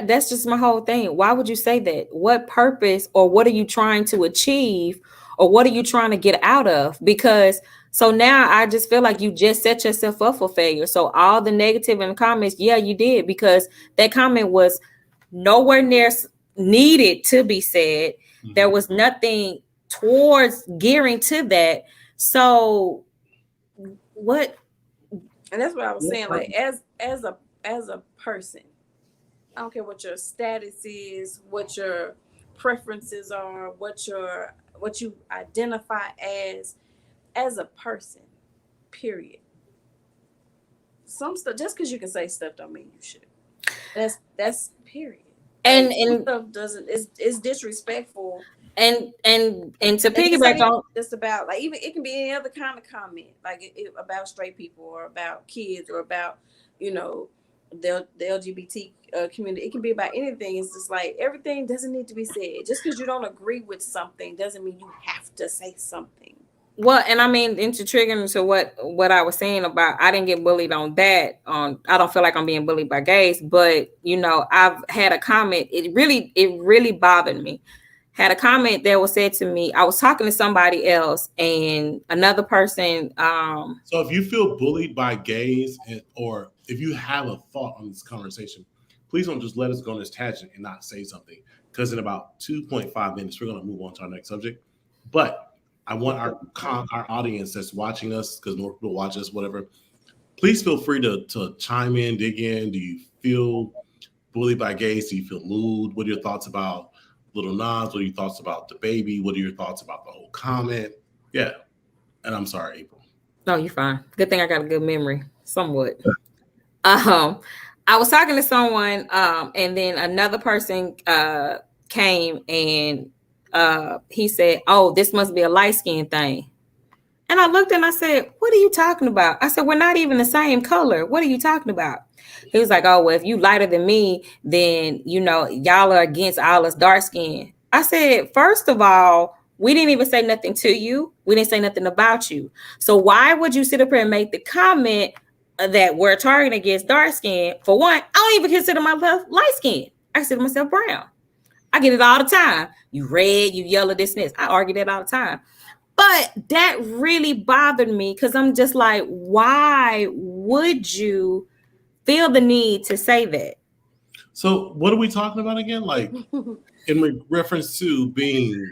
That's just my whole thing. Why would you say that? What purpose, or what are you trying to achieve, or what are you trying to get out of? Because so now I just feel like you just set yourself up for failure. So all the negative in the comments, yeah, you did, because that comment was nowhere near needed to be said. Mm-hmm. There was nothing towards gearing to that. So what? And that's what I was saying. Like, as a person, I don't care what your status is, what your preferences are, what you identify as a person, period. Some stuff, just because you can say stuff don't mean you should. That's period. And stuff it's disrespectful. And to piggyback on, just about, like, even it can be any other kind of comment, like about straight people or about kids or about, you know, the LGBT community. It can be about anything. It's just like, everything doesn't need to be said. Just because you don't agree with something doesn't mean you have to say something. Well, and I mean, into triggering to what I was saying about, I didn't get bullied on that. I don't feel like I'm being bullied by gays, but, you know, I've had a comment. It really bothered me. Had a comment that was said to me. I was talking to somebody else, and another person. So if you feel bullied by gays, or if you have a thought on this conversation, please don't just let us go on this tangent and not say something, because in about 2.5 minutes, we're going to move on to our next subject. But I want our audience that's watching us, because more people watch us, whatever, please feel free to chime in, dig in. Do you feel bullied by gays? Do you feel moved? What are your thoughts about Little Nas? What are your thoughts about the baby? What are your thoughts about the whole comment? Yeah. And I'm sorry, April. No, you're fine. Good thing I got a good memory, somewhat. I was talking to someone, and then another person came, and he said, "Oh, this must be a light skin thing." And I looked and I said, "What are you talking about?" I said, "We're not even the same color. What are you talking about?" He was like, "Oh, well, if you lighter than me, then, you know, y'all are against all us dark skin." I said, first of all, we didn't even say nothing to you. We didn't say nothing about you. So why would you sit up here and make the comment that we're targeting against dark skin? For one, I don't even consider myself light skin. I consider myself brown. I get it all the time. You red, you yellow, this and this. I argue that all the time. But that really bothered me, because I'm just like, why would you feel the need to say that? So what are we talking about again? Like, in reference to being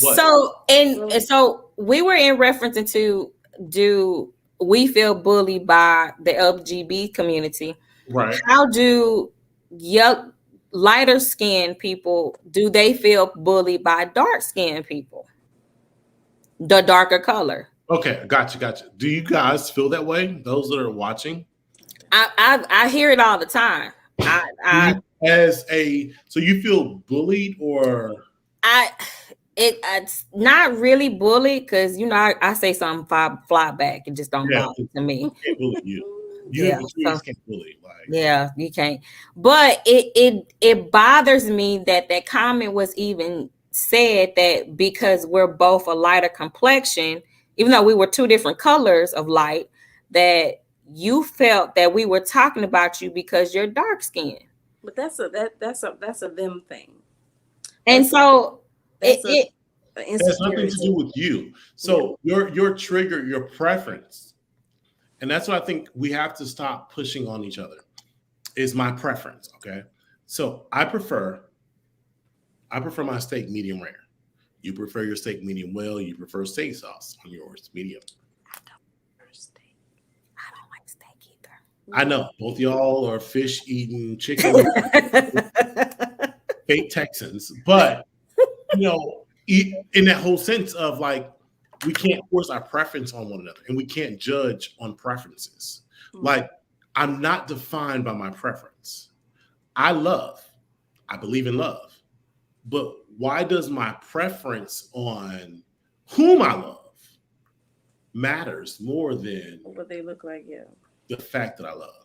what? So we were in reference to, do we feel bullied by the LGBT community? Right. How do lighter skinned people, do they feel bullied by dark skinned people? The darker color. Okay, gotcha. Do you guys feel that way? Those that are watching? I hear it all the time. So you feel bullied, or it's not really bullied, because, you know, I say something, fly back, it just don't bother to me. Can't bully you. Yeah. Patrice can't bully. Like, yeah, you can't. But it bothers me that that comment was even said, that because we're both a lighter complexion, even though we were two different colors of light, that you felt that we were talking about you because you're dark skinned. But that's a them thing. And so That's it a has nothing to insecurity. do with you. So your trigger, your preference, and that's what I think we have to stop pushing on each other. Is my preference, okay? So I prefer my steak medium rare. You prefer your steak medium well. You prefer steak sauce on yours, medium. I don't like steak either. I know both y'all are fish eating, chicken fake Texans, but in that whole sense of like, we can't force our preference on one another, and we can't judge on preferences. Like, I'm not defined by my preference. I believe in love, but why does my preference on whom I love matters more than what they look like? Yeah, the fact that I love?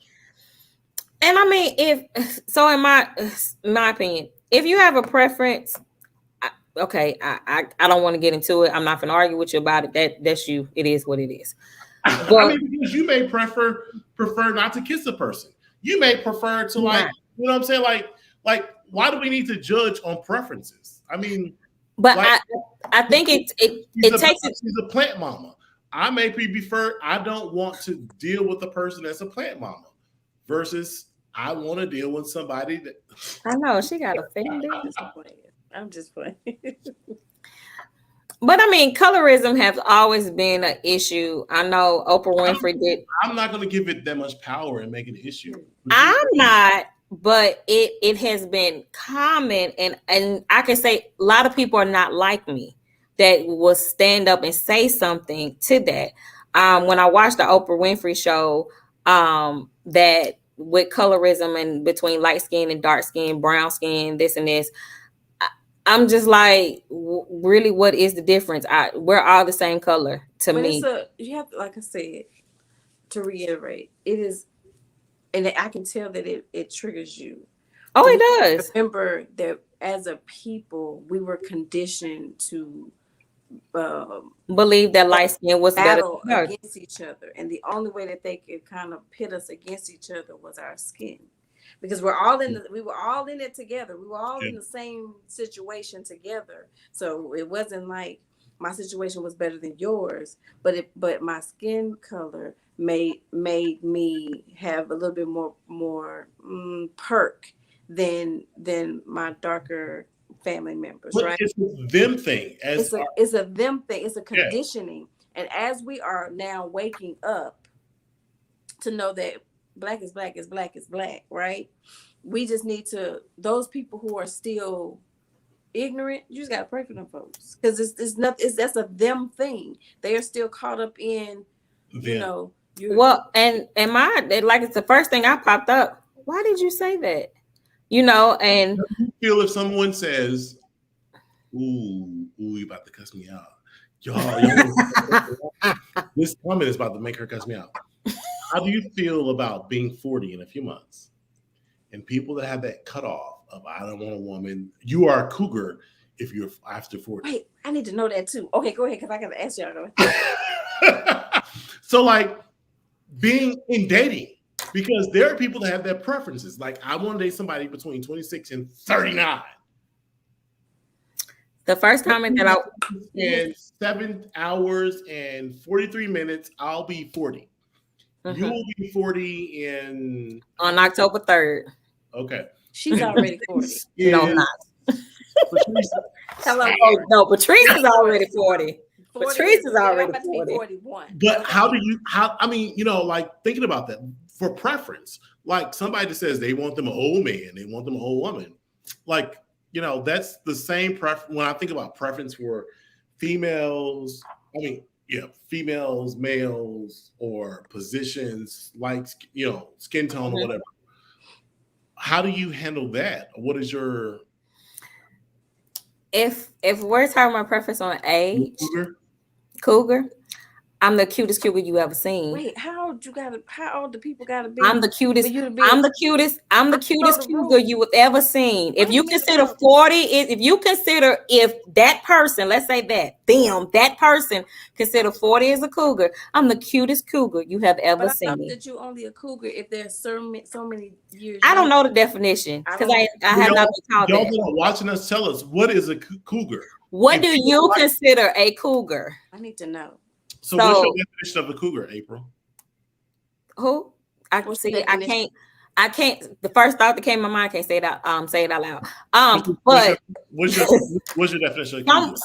And I mean, if so, in my opinion, if you have a preference, okay, I don't want to get into it. I'm not going to argue with you about it. That's you. It is what it is. But, I mean, because you may prefer not to kiss a person. You may prefer to, like, you know what I'm saying? Like, why do we need to judge on preferences? I mean, but like, I think it takes it. She's a plant mama. I may prefer. I don't want to deal with a person that's a plant mama, versus I want to deal with somebody that. I know she got offended. I'm just playing. But I mean, colorism has always been an issue. I know Oprah Winfrey did. I'm not going to give it that much power and make it an issue. I'm not, but it has been common, and I can say a lot of people are not like me that will stand up and say something to that. When I watched the Oprah Winfrey show, that with colorism and between light skin and dark skin, brown skin, this and this, I'm just like, really, what is the difference? We're all the same color to me. You have, like I said, to reiterate, it is, and I can tell that it triggers you. Oh, it does. Remember that as a people, we were conditioned to believe that light skin was better against each other, and the only way that they could kind of pit us against each other was our skin. Because we were all in it together. We were all in the same situation together. So it wasn't like my situation was better than yours, but my skin color made me have a little bit more perk than my darker family members. But right? It's a them thing. It's a them thing. It's a conditioning. Yeah. And as we are now waking up to know that black is black is black is black, right? We just need to, those people who are still ignorant, you just gotta pray for them folks, because that's a them thing. They are still caught up in, well, and like, it's the first thing I popped up. Why did you say that? And how do you feel if someone says, "Ooh, you about to cuss me out, y'all"? This comment is about to make her cuss me out. How do you feel about being 40 in a few months, and people that have that cutoff of "I don't want a woman"? You are a cougar if you're after 40. Wait, I need to know that too. Okay, go ahead, because I gotta ask y'all. So, like, being in dating, because there are people that have their preferences. Like, I want to date somebody between 26 and 39. The first comment that in 7 hours and 43 minutes, I'll be 40. Mm-hmm. You will be 40 on October 3rd. Okay. She's already 40. No, not. Patrice. Hello. Oh, no, Patrice is already 40. Patrice is already 40. 41. But I mean, like, thinking about that for preference, like somebody that says they want them an old man, they want them an old woman. Like, that's the same preference. When I think about preference for females, I mean, females, males, or positions, like, skin tone or whatever. How do you handle that? What is your... If we're talking about preference on age, cougar, I'm the cutest cougar you ever seen. Wait, how old do people gotta be? I'm the cutest. for you to be I'm the cutest. I'm the I know cutest the cougar rules. you have ever seen. If Wait a you minute consider now. 40, if you consider if that person, let's say that person consider 40 as a cougar, I'm the cutest cougar you have ever But I thought seen. that you only a cougar if there's so many years. I don't younger. know the definition I because don't. I have not been taught Y'all that. that are watching us, tell us, what is a cougar? What If do you you like- consider a cougar? I need to know. So what's So- your definition of a cougar, April? Who? I What's see. the I definition? can't. I can't. The first thought that came to my mind, I can't say it out. Say it out loud. But What's your definition of cougar?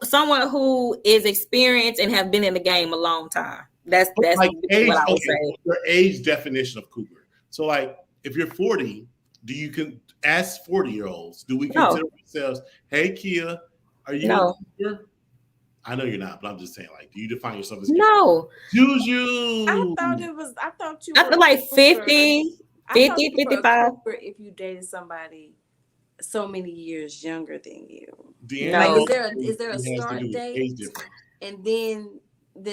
someone who is experienced and have been in the game a long time. That's Like age, what I would okay, say. your age definition of cougar. So like if you're 40, do you can ask 40-year-olds, do we consider ourselves, hey Kia, are you a cougar? I know you're not, but I'm just saying, like, do you define yourself as no? Juju. I thought you I were feel like 50, I thought you were a 55. cougar if you dated somebody so many years younger than you. No. Like, is there a It has to start do with date? age difference. And then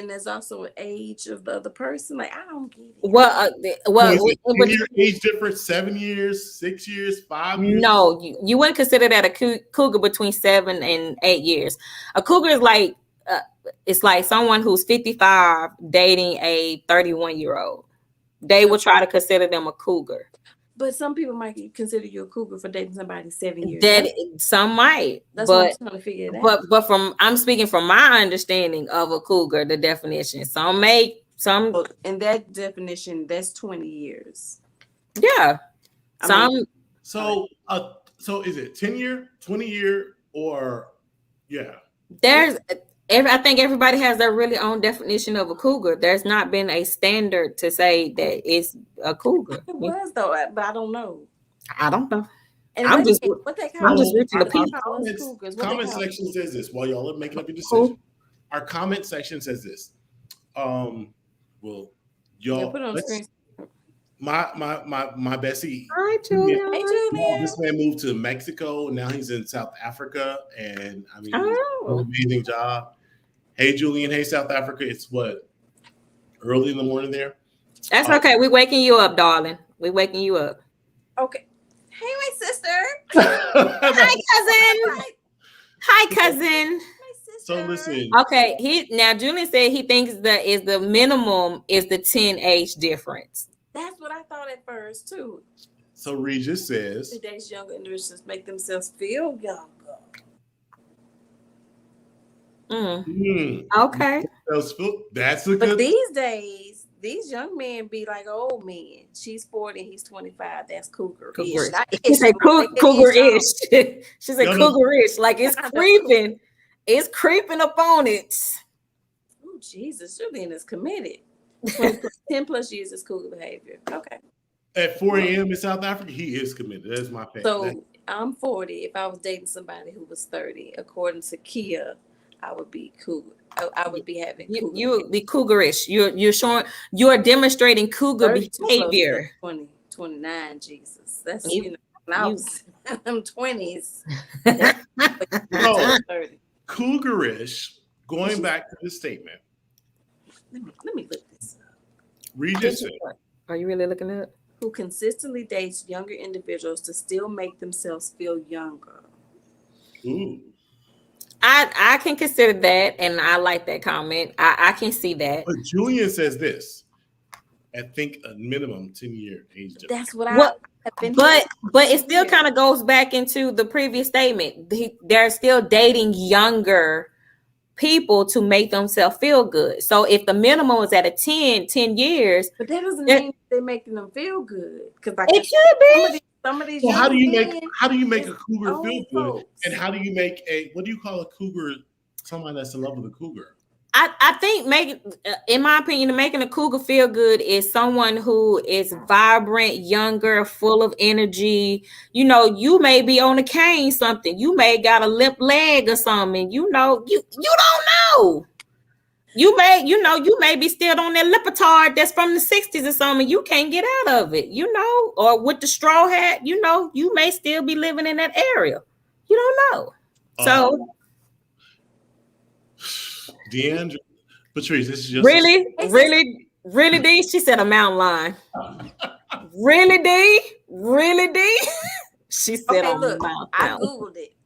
there's also an age of the other person. Like, I don't get it. Well, So is it 10 year age difference, 7 years, 6 years, 5 years? no, you wouldn't consider that a cougar between 7 and 8 years. A cougar is like it's like someone who's 55 dating a 31-year-old. They will try to consider them a cougar. But some people might consider you a cougar for dating somebody 7 years. That some might. That's what I'm trying to figure it out. But I'm speaking from my understanding of a cougar, the definition. Some in that definition, that's 20 years. Yeah. So is it 10 year, 20 year, or yeah? I think everybody has their really own definition of a cougar. There's not been a standard to say that it's a cougar. It was though, but I don't know. I don't know. And I'm just reaching the people. Comment section says this while y'all are making up your decision. Our comment section says this. Well, y'all put it on screen. My bestie. Hi, Julia. Hey, Julia. This man moved to Mexico. Now he's in South Africa, and I mean, he's doing an amazing job. Hey, Julian. Hey, South Africa. It's what, early in the morning there. That's okay. We're waking you up, darling. We're waking you up. Okay. Hey, my sister. Hi, cousin. Hi, cousin. So listen. Okay. Now Julian said he thinks that is the minimum is the 10 age difference. That's what I thought at first too. So Regis says today's younger individuals make themselves feel younger. Okay. That's a good. But these days, these young men be like old men. She's 40, he's 25. That's cougar-ish. She said cougar-ish. She said cougar-ish. Like it's creeping. It's creeping up on it. Oh, Jesus. Julian is committed. 10 plus years is cougar behavior. Okay. At 4 a.m. in South Africa, he is committed. That's my favorite. So I'm 40. If I was dating somebody who was 30, according to Kia, I would be cougar. I would be having cougar. You would be cougarish. You're demonstrating cougar behavior. 20, 29, Jesus. That's when I was in them 20s. Cougarish, going back to the statement. Let me look this up. Regis said, are you really looking at it? Who consistently dates younger individuals to still make themselves feel younger. Ooh. I can consider that, and I like that comment. I can see that. But Julian says this. I think a minimum 10-year age difference. That's what I have been. But it still kind of goes back into the previous statement. They're still dating younger people to make themselves feel good. So if the minimum is at a 10 years, but that doesn't mean they're making them feel good. Because it should be. Some of these so how do you make a cougar feel good? Folks. And how do you make what do you call a cougar? Somebody that's in love with a cougar. I think in my opinion, making a cougar feel good is someone who is vibrant, younger, full of energy. You know, you may be on a cane, something. You may got a limp leg or something. You know, you don't know. You may be still on that Lipitor that's from the 60s or something. You can't get out of it, or with the straw hat, you may still be living in that area. You don't know. So DeAndre, Patrice, this is just really, D? She said a mountain lion. Really, D? Really, D? She said Okay, look, mountain.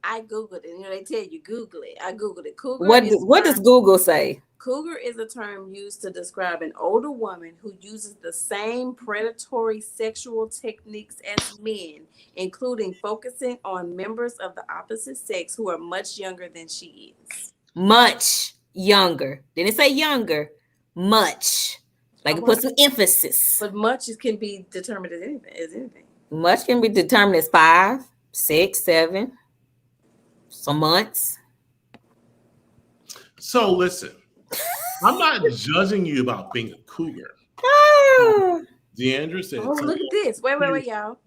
I googled it. You know, they tell you Google it. I googled it. Cougar. What does Google say? Cougar is a term used to describe an older woman who uses the same predatory sexual techniques as men, including focusing on members of the opposite sex who are much younger than she is. Much younger. Didn't say younger. Much. Like it put some emphasis. But much can be determined as anything. Much can be determined as 5, 6, 7, some months. So listen, I'm not judging you about being a cougar. Deandra said, look at this. Wait, y'all.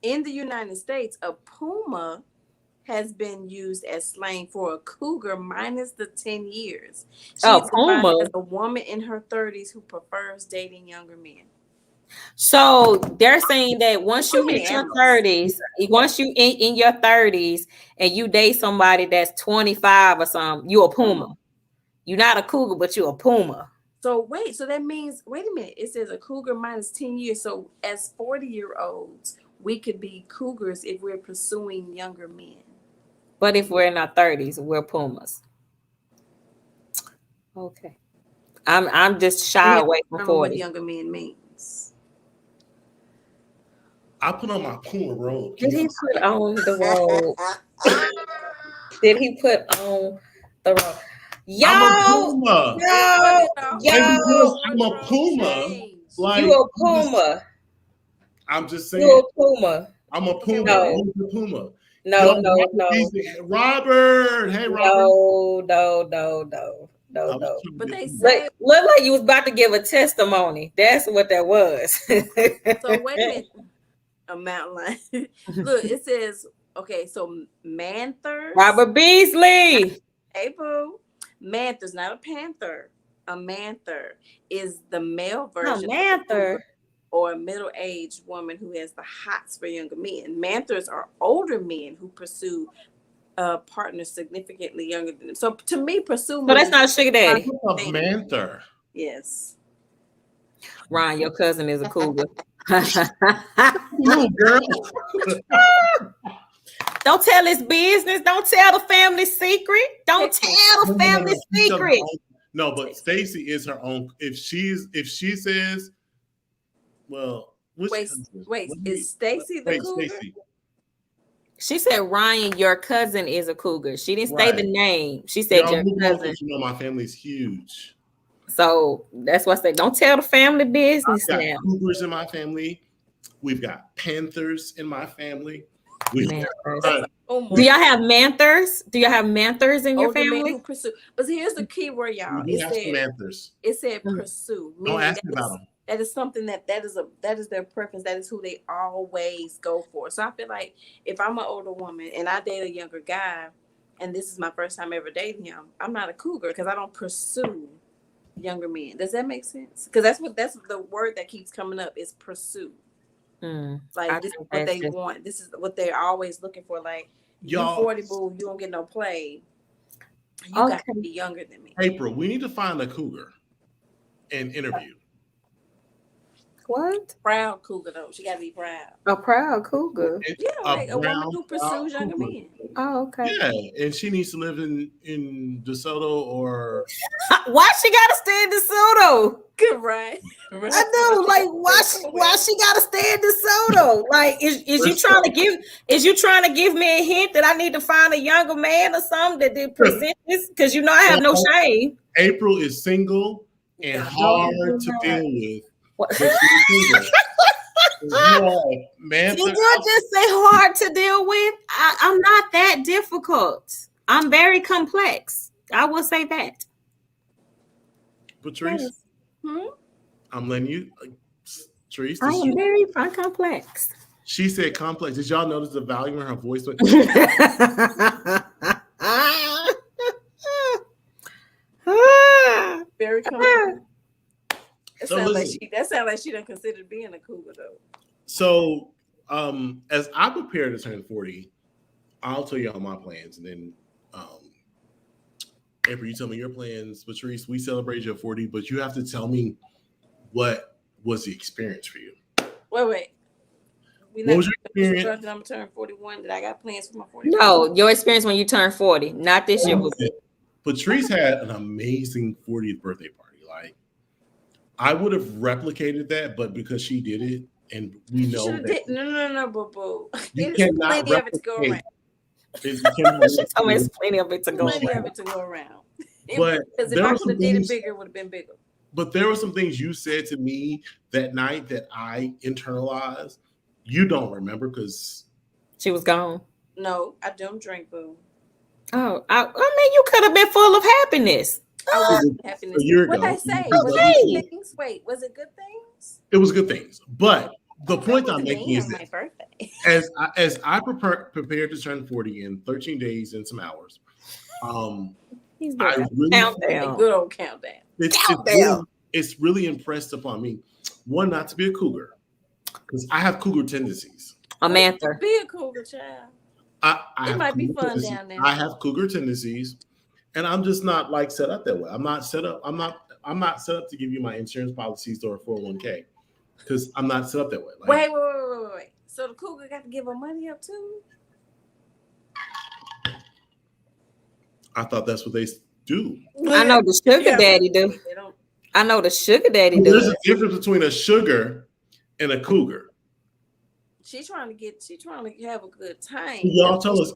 In the United States, a puma has been used as slang for a cougar minus the 10 years. She is defined as a woman in her 30s who prefers dating younger men. So they're saying that once you hit your 30s, once you in your 30s and you date somebody that's 25 or something, you a puma. You're not a cougar, but you're a puma. So that means, wait a minute, it says a cougar minus 10 years. So as 40-year-olds, we could be cougars if we're pursuing younger men. But if we're in our 30s, we're pumas. Okay. I'm just shy away from 40. What younger men means. I put on my puma robe. Did he put on the robe? Did he put on the robe? I'm a puma. I'm a puma. Like, you a puma. I'm just saying. You a puma. I'm a puma. No. Who's a puma? No. Robert. Hey, Robert. No. But they say look like you was about to give a testimony. That's what that was. So wait a minute. A mountain lion. Look, it says, okay, so manthers. Robert Beasley. Hey, boo. Manthers, not a panther. A manther is the male version. A manther. Or a middle-aged woman who has the hots for younger men. Manthers are older men who pursue partners significantly younger than them. So to me, pursue. So that's not sugar daddy. A manther. Yes. Ryan, your cousin is a cougar. No, girl. Don't tell his business. Don't tell the family secret. Don't tell the family secret. No, but Stacy is her own. If she says, well, wait, is Stacy the cougar? Stacey. She said, Ryan, your cousin is a cougar. She didn't say the name. She said your cousin. You know, my family's huge. So that's why I say, don't tell the family business now. I've got cougars in my family. We've got panthers in my family. Do y'all have manthers? Do y'all have manthers in your family? But here's the key word, y'all. It said pursue. Don't ask me about them. That is something that is their preference. That is who they always go for. So I feel like if I'm an older woman and I date a younger guy, and this is my first time ever dating him, I'm not a cougar because I don't pursue younger men. Does that make sense? Because that's the word that keeps coming up is pursue. Like this is what they want. This is what they're always looking for. Like you 40 boo, you don't get no play. You got to be younger than me. April, we need to find a cougar and interview. What? Proud cougar though. She got to be proud. A proud cougar. Yeah, like a woman who pursues younger men. Oh, okay. Yeah, and she needs to live in DeSoto or. Why she gotta stay in DeSoto? Good, right? I know, like why she gotta stay in DeSoto? Like, is you trying to give me a hint that I need to find a younger man or something that did present this? Because you know I have no shame. April is single and hard to deal with. Man, did you just say hard to deal with? I'm not that difficult. I'm very complex. I will say that. Patrice, I'm letting you. Patrice, I am very complex. She said complex. Did y'all notice the volume in her voice? Very complex. That sounds like she done considered being a cougar though. So, as I prepare to turn 40, I'll tell y'all my plans, and then April, you tell me your plans. Patrice, we celebrate your 40, but you have to tell me what was the experience for you. Wait. What was your experience? I'm gonna turn 41. Did I got plans for my 41? No, your experience when you turn 40, not this year. Patrice had an amazing 40th birthday party. Like, I would have replicated that, but because she did it, and we know that no, boo. You cannot plenty of it to go around. There's plenty of it to go Plenty around. of it to go around. But because if I could have did it bigger, it would have been bigger. But there were some things you said to me that night that I internalized. You don't remember because she was gone. No, I don't drink, boo. Oh, I mean, you could have been full of happiness. Happiness. What I say? Was it things? Wait, was it good things? It was good things, but the point I'm making is my birthday. as I prepared to turn 40 in 13 days and some hours, I really countdown. Good old countdown. It's really impressed upon me. One, not to be a cougar, because I have cougar tendencies. Amantha. Be a cougar, child. It might be fun down there. I have cougar tendencies, and I'm just not like set up that way. I'm not set up. I'm not set up to give you my insurance policies or a 401k because I'm not set up that way. Like, wait. So the cougar got to give her money up too? I thought that's what they do. I know the sugar daddy do. I know the sugar daddy do. There's a difference between a sugar and a cougar. She's trying to have a good time. Y'all tell us.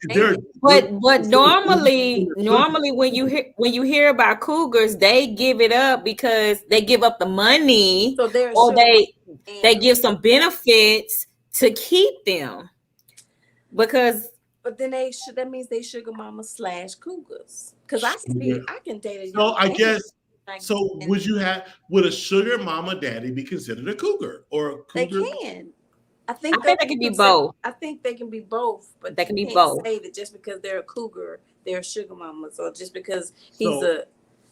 But normally when you hear about cougars, they give it up because they give up the money, or they give some benefits to keep them. But then that means they sugar mama / cougars. Because I can date a So I guess. So would a sugar mama daddy be considered a cougar or a cougar? They can. I think they can be both. I think they can be both, but they can be both. Say that just because they're a cougar, they're sugar mamas, or just because he's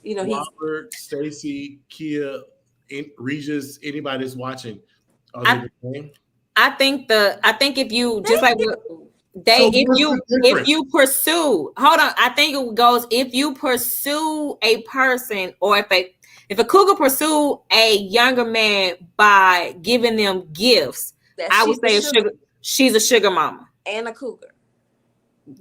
Robert, Stacy, Kia, Regis, anybody that's watching. I think if you just like if you pursue, hold on, I think it goes if you pursue a person, or if a cougar pursue a younger man by giving them gifts. I would say she's a sugar mama and a cougar.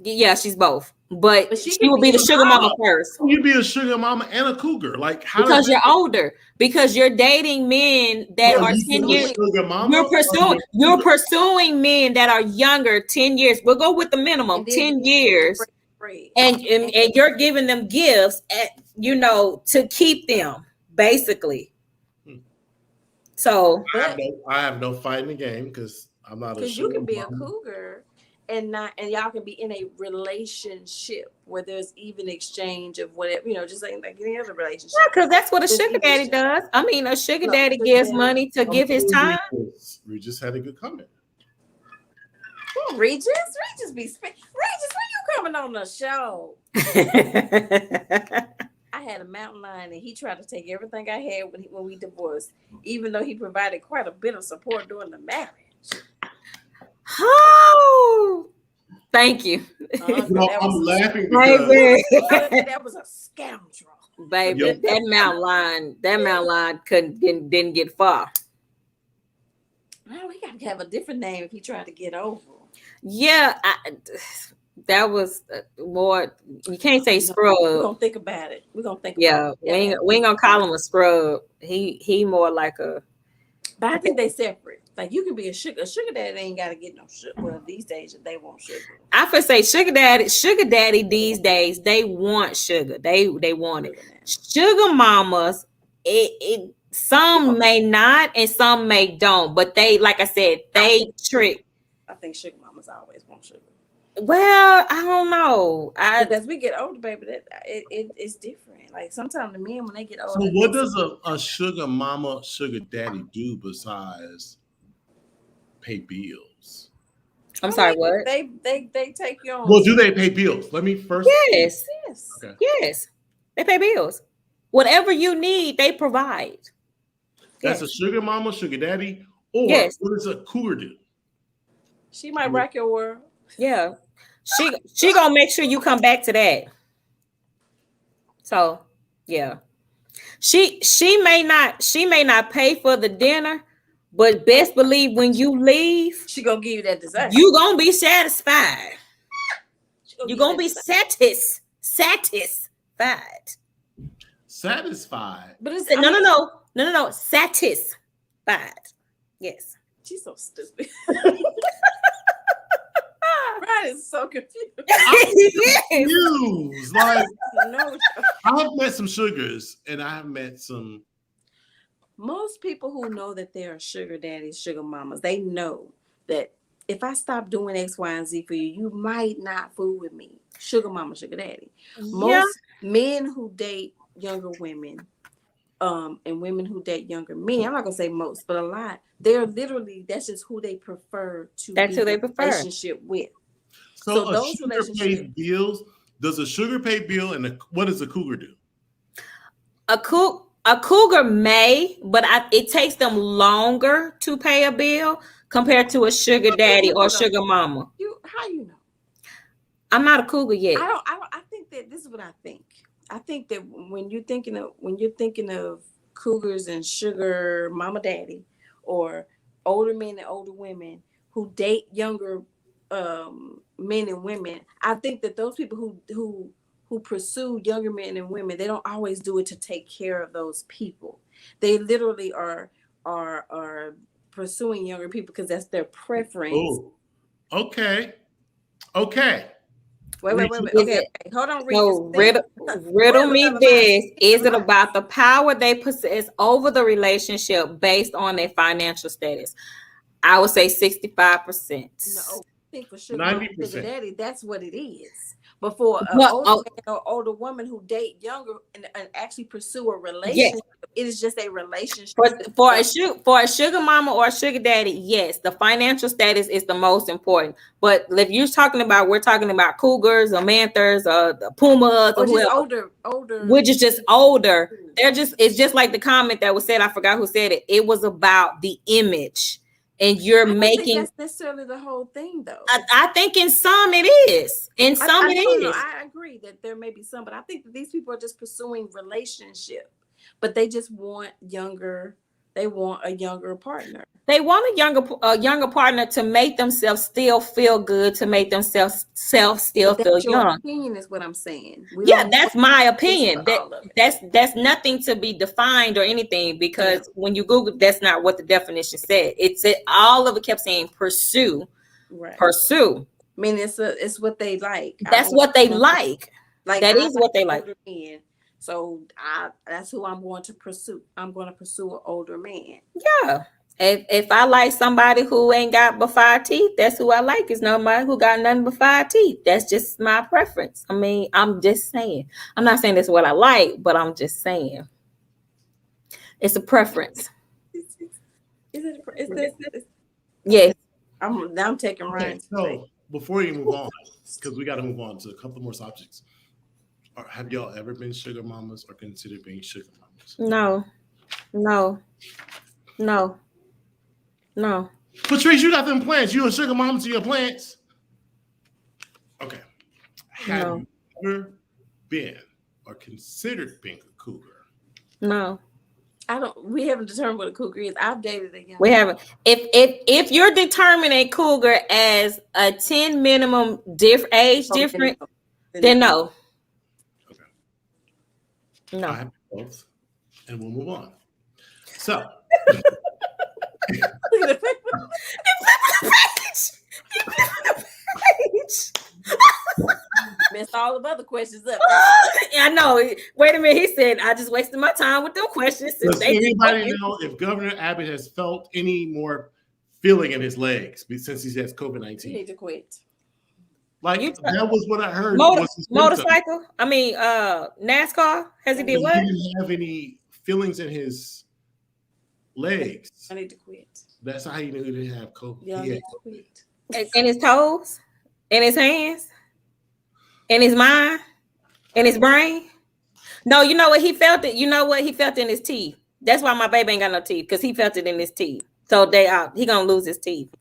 Yeah, she's both, but she will be the sugar mama first. You'd be a sugar mama and a cougar, like how? Because you're older. Because you're dating men that are 10 years. You're pursuing men that are younger, 10 years. We'll go with the minimum, 10 years, and you're giving them gifts, to keep them, basically. So I have no fight in the game because I'm not. Because you can be a cougar and y'all can be in a relationship where there's even exchange of whatever, just like any other relationship. Yeah, because that's what a sugar daddy does. I mean, a sugar daddy gives money to give his time. We just had a good comment. Oh, Regis, Regis, when you coming on the show? I had a mountain lion and he tried to take everything I had when we divorced, even though he provided quite a bit of support during the marriage. Oh, thank you. I'm laughing because that was a scoundrel. Baby, that mountain lion didn't get far. Well, we got to have a different name if he tried to get over. Yeah, that was more. You can't say scrub. We're gonna think about it. We're gonna think. Yeah, about it. We ain't gonna call him a scrub. He more like a. But I think they separate. Like you can be a sugar daddy. Ain't gotta get no sugar. Well, these days they want sugar. I would say sugar daddy these days they want sugar. They want it. Sugar mamas, some may not and some may don't. But they, like I said, they trick. I think sugar mamas always want sugar. Well, I don't know. As we get older, baby, it's different. Like sometimes the men when they get older. So what does a sugar mama, sugar daddy do besides pay bills? I'm sorry, what? They take you on. Well, do they pay bills? Let me first. Yes. Okay. Yes. They pay bills. Whatever you need, they provide. That's a sugar mama, sugar daddy, or what does a cougar do? She might rock your world. Yeah. She gonna make sure you come back to that. So yeah. She may not pay for the dinner, but best believe when you leave, She gonna give you that dessert. you gonna be satisfied. You're Gonna be satisfied. Satisfied. But it's No. Satisfied. Yes. She's so stupid. Brian is so confused. Confused. Like, No, I've met some sugars, and I've met some. most people who know that they are sugar daddies, sugar mamas, they know that if I stop doing X, Y, and Z for you, you might not fool with me. Sugar mama, sugar daddy. Most men who date younger women, and women who date younger men, I'm not gonna say most, but a lot, they're literally, that's just who they prefer to That's be who they in a prefer. relationship with. So a those sugar relationships, pay bills. Does a sugar pay bill, and what does a cougar do? A cougar may, but it takes them longer to pay a bill compared to a sugar daddy or sugar mama. How you know? I'm not a cougar yet. I think that this is what I think. I think that when you're thinking of cougars and sugar mama daddy, or older men and older women who date younger men and women, I think that those people who pursue younger men and women, they don't always do it to take care of those people. They literally are pursuing younger people because that's their preference. Oh, okay. Wait. Okay. Hold on, So riddle me this. Is it about the power they possess over the relationship based on their financial status? I would say 65%. No, I think for sugar 90%. Daddy, that's what it is. But for an older woman who date younger and actually pursue a relationship, it is just a relationship. For a sugar mama or a sugar daddy, yes, the financial status is the most important. But if we're talking about cougars or manthers or the pumas or whoever, older, which is just older. It's just like the comment that was said. I forgot who said it. It was about the image. And you're making. That's necessarily the whole thing, though. I think in some it is. In some it is. I agree that there may be some, but I think that these people are just pursuing relationship, but they just want younger. They want a younger partner. They want a younger partner to make themselves still feel good, to make themselves still feel young. Opinion is what I'm saying. That's my opinion. That's nothing to be defined or anything, because when you Google, that's not what the definition said. All of it kept saying pursue, pursue. I mean, it's what they like. That's what they like. That is what they like. So that's who I'm going to pursue. I'm going to pursue an older man. Yeah. If I like somebody who ain't got but 5 teeth, that's who I like. Is nobody who got nothing but 5 teeth. That's just my preference. I mean, I'm just saying. I'm not saying that's what I like, but I'm just saying. It's a preference. Yes. I'm taking Ryan. So before you move on, because we got to move on to a couple more subjects. Have y'all ever been sugar mamas or considered being sugar mamas? No. Patrice, you got them plants. You a sugar mama to your plants? Okay. Have you ever been or considered being a cougar? No. We haven't determined what a cougar is. I've dated a young. We haven't. If you're determining a cougar as a 10 minimum age different, then no. Okay. No. I have both, and we'll move on. So. Look at the page. Messed all the other questions up. I know. Wait a minute. He said, I just wasted my time with them questions. Does anybody know if Governor Abbott has felt any more feeling in his legs since he has COVID-19? You need to quit. Like, that was what I heard. Motorcycle? I mean, NASCAR? Has he did what? He didn't have any feelings in his legs. I need to quit. That's how you knew he didn't have COVID. Yeah, I need to quit. In his toes? In his hands? In his mind? In his brain? No, you know what? He felt it. You know what? He felt it in his teeth. That's why my baby ain't got no teeth, because he felt it in his teeth. So he gonna lose his teeth.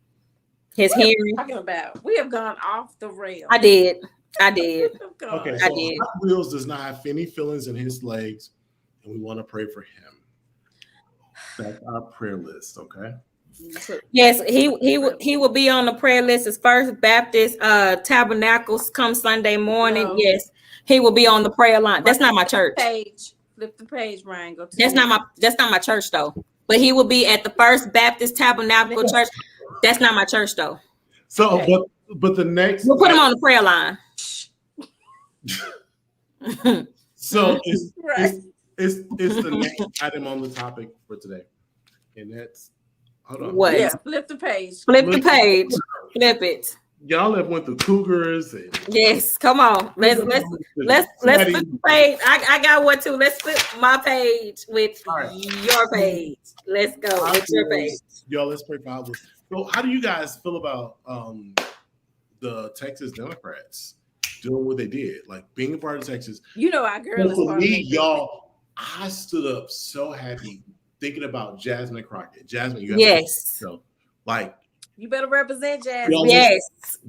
His hearing. Talking about, we have gone off the rail. I did. I did. Okay, I so did. Hot Wheels does not have any feelings in his legs, and we want to pray for him. That's our prayer list, okay? Yes, he will be on the prayer list as First Baptist Tabernacles come Sunday morning. No. Yes, he will be on the prayer line. That's not my church. Flip the page, Ryan. Go to That's not my church though. But he will be at the First Baptist Tabernacle Church. That's not my church though. So, okay. but the next we'll put him on the prayer line. So it's the next item on the topic for today, and that's hold on. What? Yeah, flip the page. Flip the page. Flip it. Y'all have went through Cougars. And yes, come on. Let's flip the page. I got one too. Let's flip my page with your page. Let's go with your page. Y'all, let's pray for Howard. So, how do you guys feel about the Texas Democrats doing what they did, like being a part of Texas? You know, our girl is for me, y'all. I stood up so happy thinking about Jasmine Crockett. Jasmine, you have so like. You better represent Jasmine. Yes,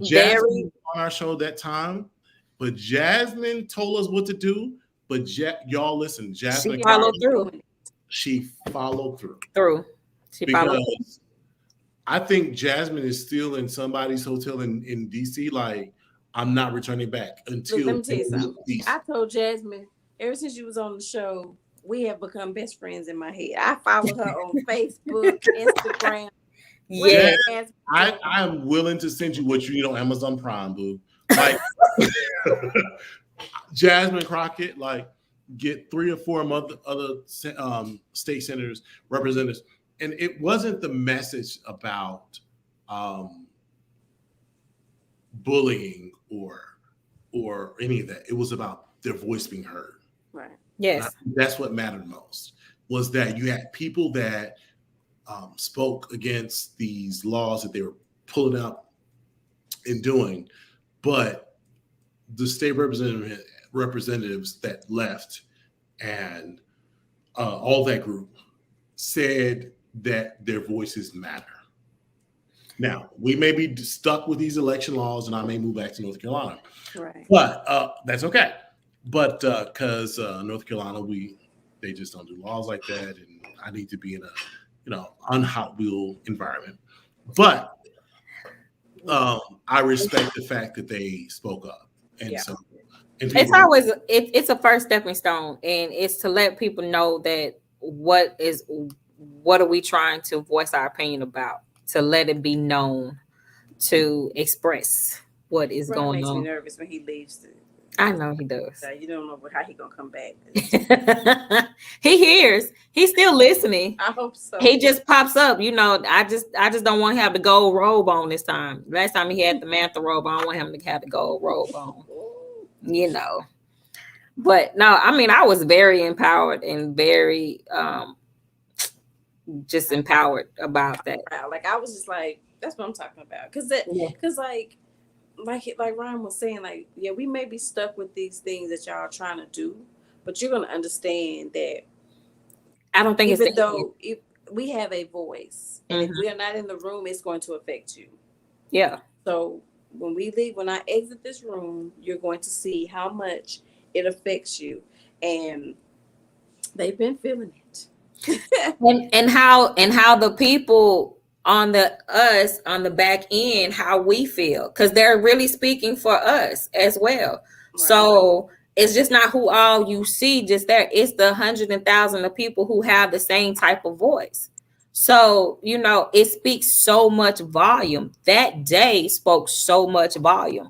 Jasmine on our show that time, but Jasmine told us what to do. But y'all listen, Jasmine followed through. She followed through. She followed through. I think Jasmine is still in somebody's hotel in DC. Like, I'm not returning back until. Look, let me tell you something. I told Jasmine ever since you was on the show, we have become best friends in my head. I follow her on Facebook, Instagram. Yeah, I'm willing to send you what you need on Amazon Prime, boo. Like Jasmine Crockett, like get 3 or 4 other state senators, representatives, and it wasn't the message about bullying or any of that. It was about their voice being heard. Right. Yes, that's what mattered most. Was that you had people that spoke against these laws that they were pulling out and doing, but the state representatives that left and all that group said that their voices matter. Now, we may be stuck with these election laws and I may move back to North Carolina, right? But that's okay. But because North Carolina, they just don't do laws like that, and I need to be in a un-Hot Wheel environment. But I respect the fact that they spoke up. And so it's always it's a first stepping stone, and it's to let people know that what are we trying to voice our opinion about, to let it be known, to express what is going on. Makes me nervous when he leaves. I know he does. You don't know how he gonna come back. He hears. He's still listening. I hope so. He just pops up. I just don't want him to have the gold robe on this time. Last time he had the mantle robe, I don't want him to have the gold robe on. But no, I mean, I was very empowered and very just empowered about that. Like I was just like, that's what I'm talking about. Because like Ryan was saying, like, yeah, we may be stuck with these things that y'all are trying to do, but you're gonna understand that. I don't think even though if we have a voice, and if we are not in the room, it's going to affect you. Yeah. So when we leave, when I exit this room, you're going to see how much it affects you, and they've been feeling it. and how the people on the back end, how we feel, because they're really speaking for us as well. Right. So it's just not who all you see just there. It's the 100,000 of people who have the same type of voice. So, it speaks so much volume. That day spoke so much volume.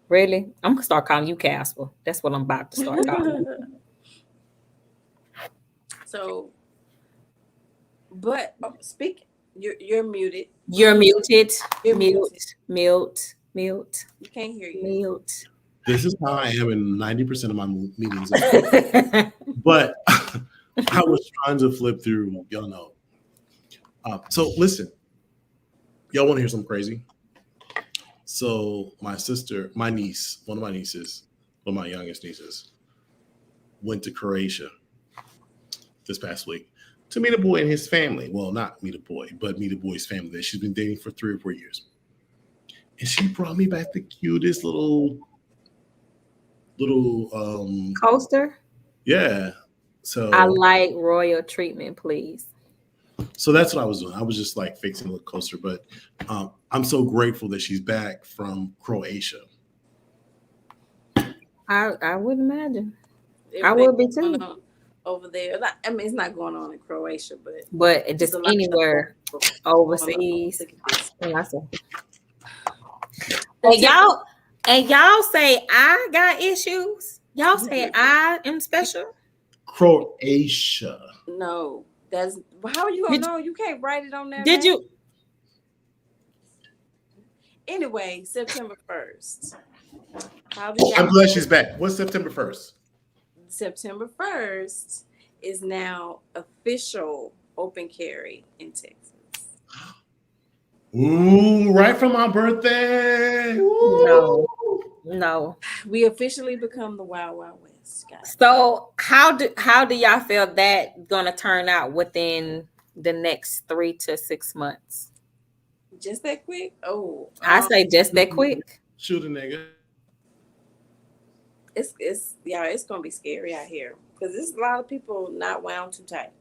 Really? I'm going to start calling you Casper. That's what I'm about to start calling you. So, but speak. You're muted. You're muted. You're mute. You can't hear you. Mute. This is how I am in 90% of my meetings. But I was trying to flip through, y'all know. So listen, y'all want to hear something crazy? So my niece, one of my nieces, one of my youngest nieces, went to Croatia this past week to meet a boy and his family. Well, not meet a boy, but meet a boy's family that she's been dating for 3 or 4 years. and she brought me back the cutest little Coaster. yeah. I So like royal treatment, please. so that's what I was doing. I was just like fixing a little coaster, but I'm so grateful that she's back from Croatia. I would imagine. I Everything would be going too. on over there. I mean, it's not going on in Croatia, but But there's just a lot of anywhere going on. overseas. Look at this. And I said, and September- y'all say I got issues. Y'all say I am special. Croatia. No, that's how are you gonna Did- know? You can't write it on there. Did now. you? Anyway, September 1st. How do I'm y'all? glad she's back. What's September 1st? September 1st is now official open carry in Texas. Ooh, right from my birthday. No. No. We officially become the Wild Wild West, guys. So how do y'all feel that gonna turn out within the next 3 to 6 months? Just that quick? Oh, I say just that quick. Shoot a nigga. it's gonna be scary out here because there's a lot of people not wound too tight.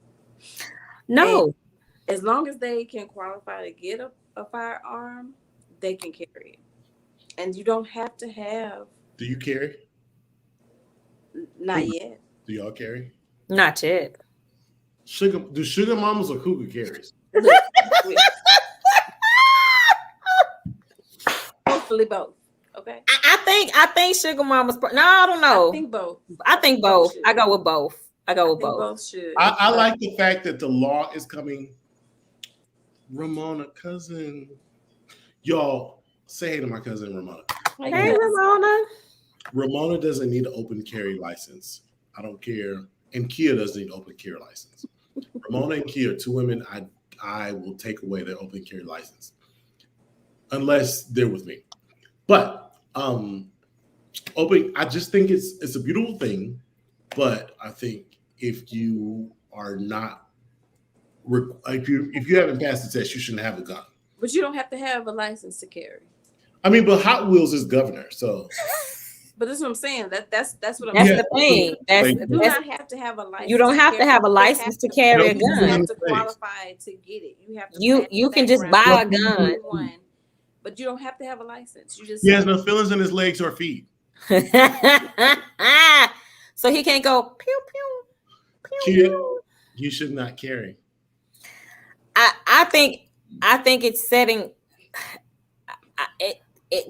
No. And as long as they can qualify to get a firearm, they can carry it, and you don't have to have. Do you carry? Not yet. Do y'all carry? Not yet. Do sugar mamas or cougar carries? Look, hopefully both. Okay. I think sugar mama's. No, I don't know. I think both. I think both. I go with both. I go with think both. both should. I like the fact that the law is coming. Ramona, cousin, y'all say hey to my cousin Ramona. Hey, Ramona. Ramona doesn't need an open carry license. I don't care, and Kia doesn't need an open carry license. Ramona and Kia are two women. I will take away their open carry license unless they're with me. But open. I just think it's a beautiful thing. But I think if you are not, if you haven't passed the test, you shouldn't have a gun. But you don't have to have a license to carry. I mean, but Hot Wheels is governor, so. But that's what I'm saying. That's what I'm That's saying. the thing. You do not have to have a license. You don't have to have a license to carry a You gun. have to qualify to get it. You have to. You can just buy a gun. But you don't have to have a license. You just. He has no feelings in his legs or feet. So he can't go pew pew pew. Kia, pew. you should not carry. I think it's setting.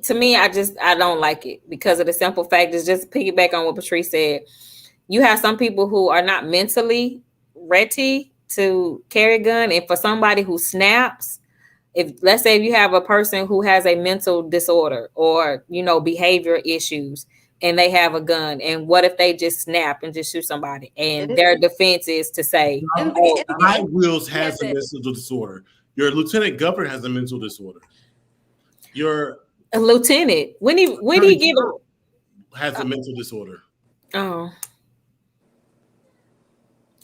To me, I don't like it because of the simple fact is just piggyback on what Patrice said. You have some people who are not mentally ready to carry a gun, and for somebody who snaps, let's say if you have a person who has a mental disorder or behavior issues, and they have a gun, and what if they just snap and just shoot somebody, and their defense is to say, Hot Wheels has a mental disorder. Your lieutenant governor has a mental disorder. Your a lieutenant when he get has a mental disorder. Oh,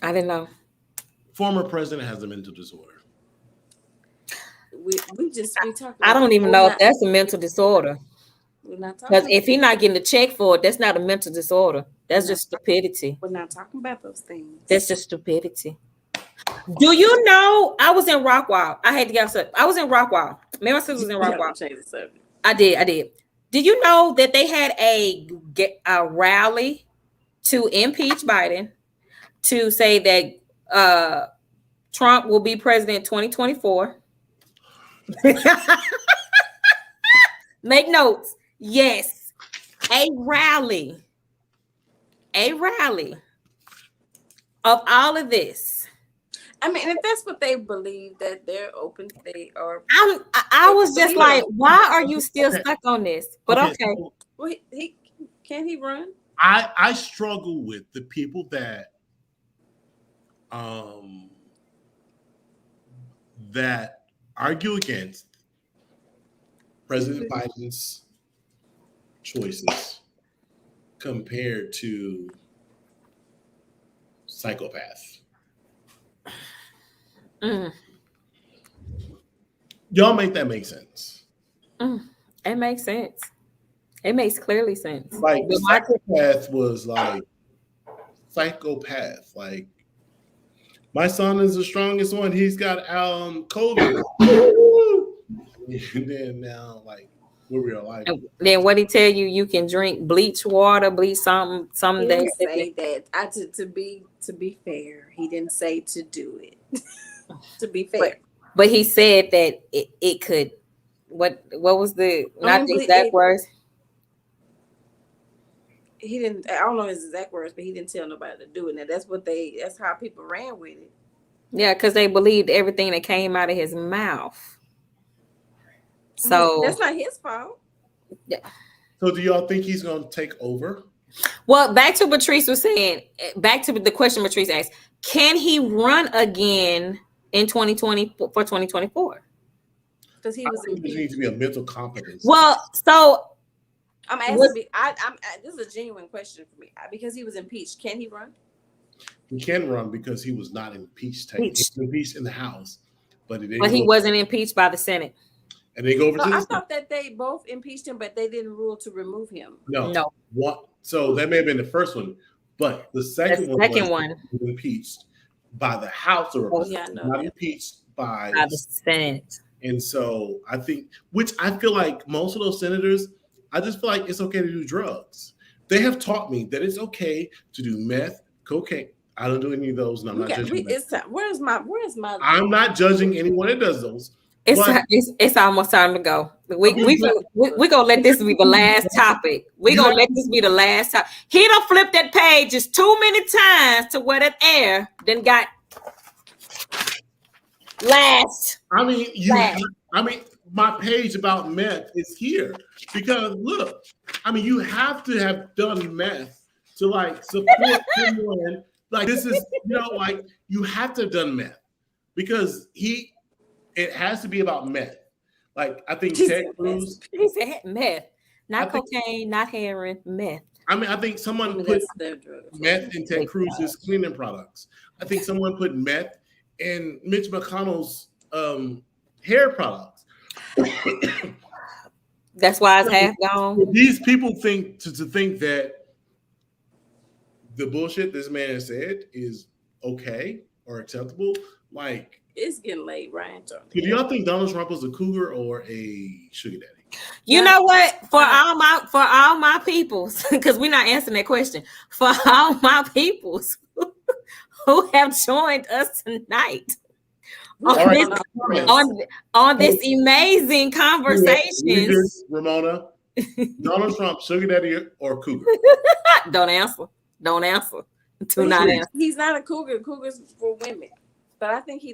I didn't know. Former president has a mental disorder. We talking. I don't even know if that's a mental disorder. Because if he's not getting a check for it, that's not a mental disorder. That's just stupidity. We're not talking about those things. That's just stupidity. Do you know I was in Rockwall? I had to get upset. I was in Rockwall. Me and my sister was in Rockwall. I did. Did you know that they had a rally to impeach Biden to say that Trump will be president 2024? Make notes. Yes, a rally of all of this. I mean, if that's what they believe that they're open, they are. I was just like, why are you still stuck on this? But okay. Well, can't he run? I struggle with the people that that argue against President Biden's choices compared to psychopaths. Mm. Y'all make that make sense. It makes sense. It makes clearly sense. Like psychopath was like psychopath. Like my son is the strongest one. He's got COVID. And then now, like, we're real life. And then what he tell you? You can drink bleach water, bleach something. Some He days didn't say that. To be fair, he didn't say to do it. To be fair, but he said that it could. What was the not the exact words? He didn't. I don't know his exact words, but he didn't tell nobody to do it. Now that's how people ran with it. Yeah, because they believed everything that came out of his mouth. So that's not his fault. Yeah. So do y'all think he's going to take over? Well, back to Patrice was saying, back to the question Patrice asked, can he run again in 2020 for 2024? Because he was. There needs to be a mental competence. Well, so I'm asking. This is a genuine question for me because he was impeached. Can he run? He can run because he was not impeached. He was impeached in the House, but he wasn't impeached by the Senate. And they go over to I thought that they both impeached him, but they didn't rule to remove him. No. What? So that may have been the first one, but the second one was impeached by the House of Representatives, not impeached by the Senate. And so I think, which I feel like most of those senators, I just feel like it's okay to do drugs. They have taught me that it's okay to do meth, cocaine. I don't do any of those, and I'm not judging. Where's my? I'm not judging anyone that does those. It's almost time to go. We gonna let this be the last topic. We gonna let this be the last time. He done flipped that page just too many times to where that air then got last. I mean, my page about meth is here because look, I mean, you have to have done meth to like support someone. Like this is, like you have to have done meth because it has to be about meth. Like I think Ted Cruz. He said meth, not cocaine, not heroin, meth. I mean, I think someone put meth in Ted Cruz's cleaning products. I think someone put meth in Mitch McConnell's hair products. That's why it's half gone. These people think to think that the bullshit this man has said is okay or acceptable. Like it's getting late, Ryan. Do y'all think Donald Trump was a cougar or a sugar daddy? You know what? For all my peoples, because we're not answering that question. For all my peoples who have joined us tonight on this amazing conversation, Ramona, Donald Trump, sugar daddy or cougar? Don't answer. Do not answer. He's not a cougar. Cougars for women. But I think he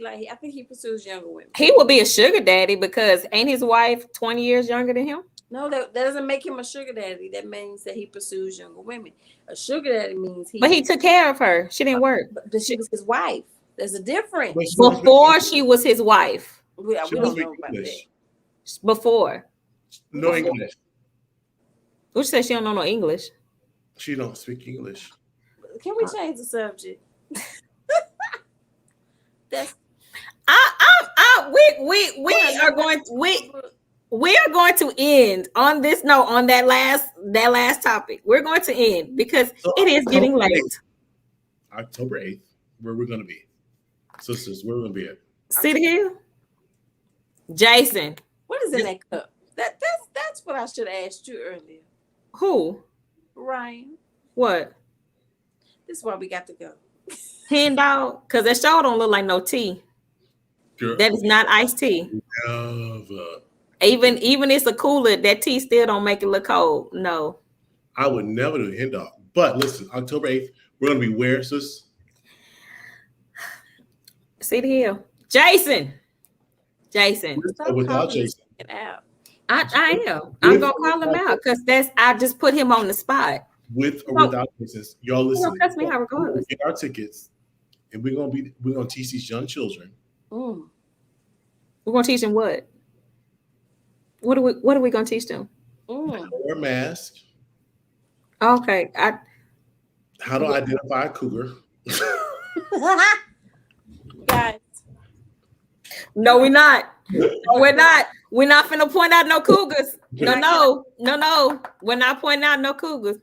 pursues younger women. He will be a sugar daddy because ain't his wife 20 years younger than him? No, that doesn't make him a sugar daddy. That means that he pursues younger women. A sugar daddy means But he took care of her. She didn't work. But she was his wife. There's a difference. Before she was his wife. We don't know about that. Before. No English. Who said she don't know no English? She don't speak English. Can we change the subject? That's we are going to end on this note on that last topic. We're going to end because it is getting late. October 8th, where we're going to be. Sisters, where we're going to be at? City Hill. Jason. What is in that cup? That's what I should have asked you earlier. Who? Ryan. What? This is why we got to go. Hand out, because that show don't look like no tea. Girl, that is not iced tea. Never. Even it's a cooler, that tea still don't make it look cold. No. I would never do hen dog. But listen, October 8th, we're going to be where, sis? City Hill. Jason. Without Jason. I am. I'm going to call him out because I just put him on the spot. With or without Jason. Y'all listen. Cuss me out regardless. Get our tickets, and we're gonna teach these young children. We're gonna teach them what? What are we gonna teach them? Wear a mask. Okay. How to identify a cougar. Guys. No, we're not. No, we're not. We're not finna point out no cougars. No. We're not pointing out no cougars.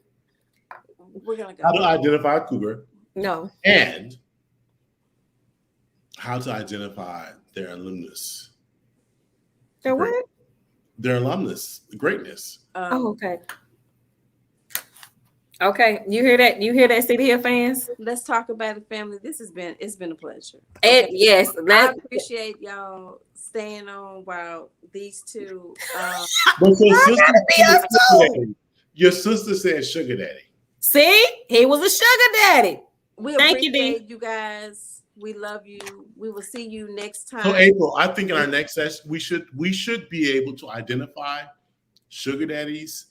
We're gonna go. How to identify a cougar? No. And how to identify their alumnus. Their what? Their alumnus, greatness. Okay. Okay, you hear that? You hear that, City Hill fans? Let's talk about it, family. It's been a pleasure. Yes, I appreciate y'all staying on while these two. But your sister said sugar daddy. See, he was a sugar daddy. We Thank appreciate you guys. We love you. We will see you next time. So April, I think in our next session we should be able to identify sugar daddies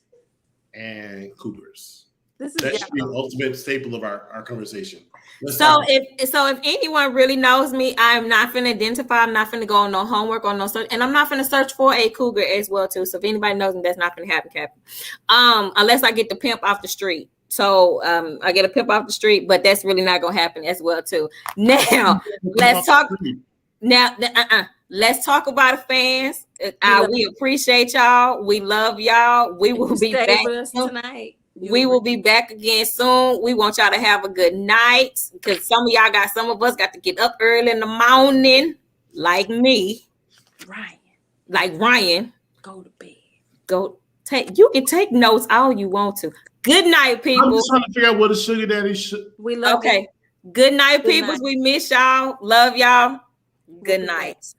and cougars. That should be the ultimate staple of our conversation. So if anyone really knows me, I'm not finna identify. I'm not finna go on no homework or no search, and I'm not finna search for a cougar as well too. So if anybody knows me, that's not gonna happen, Captain. Unless I get the pimp off the street. So I get a pimp off the street, but that's really not gonna happen as well too. Now let's talk. Let's talk about the fans. We appreciate y'all. We love y'all. We will be back with us tonight. We will be back again soon. We want y'all to have a good night because some of us got to get up early in the morning, like me. Ryan. Go to bed. You can take notes all you want to. Good night, people. I'm just trying to figure out what a sugar daddy should. We love you. Good night, people. We miss y'all. Love y'all. Good night.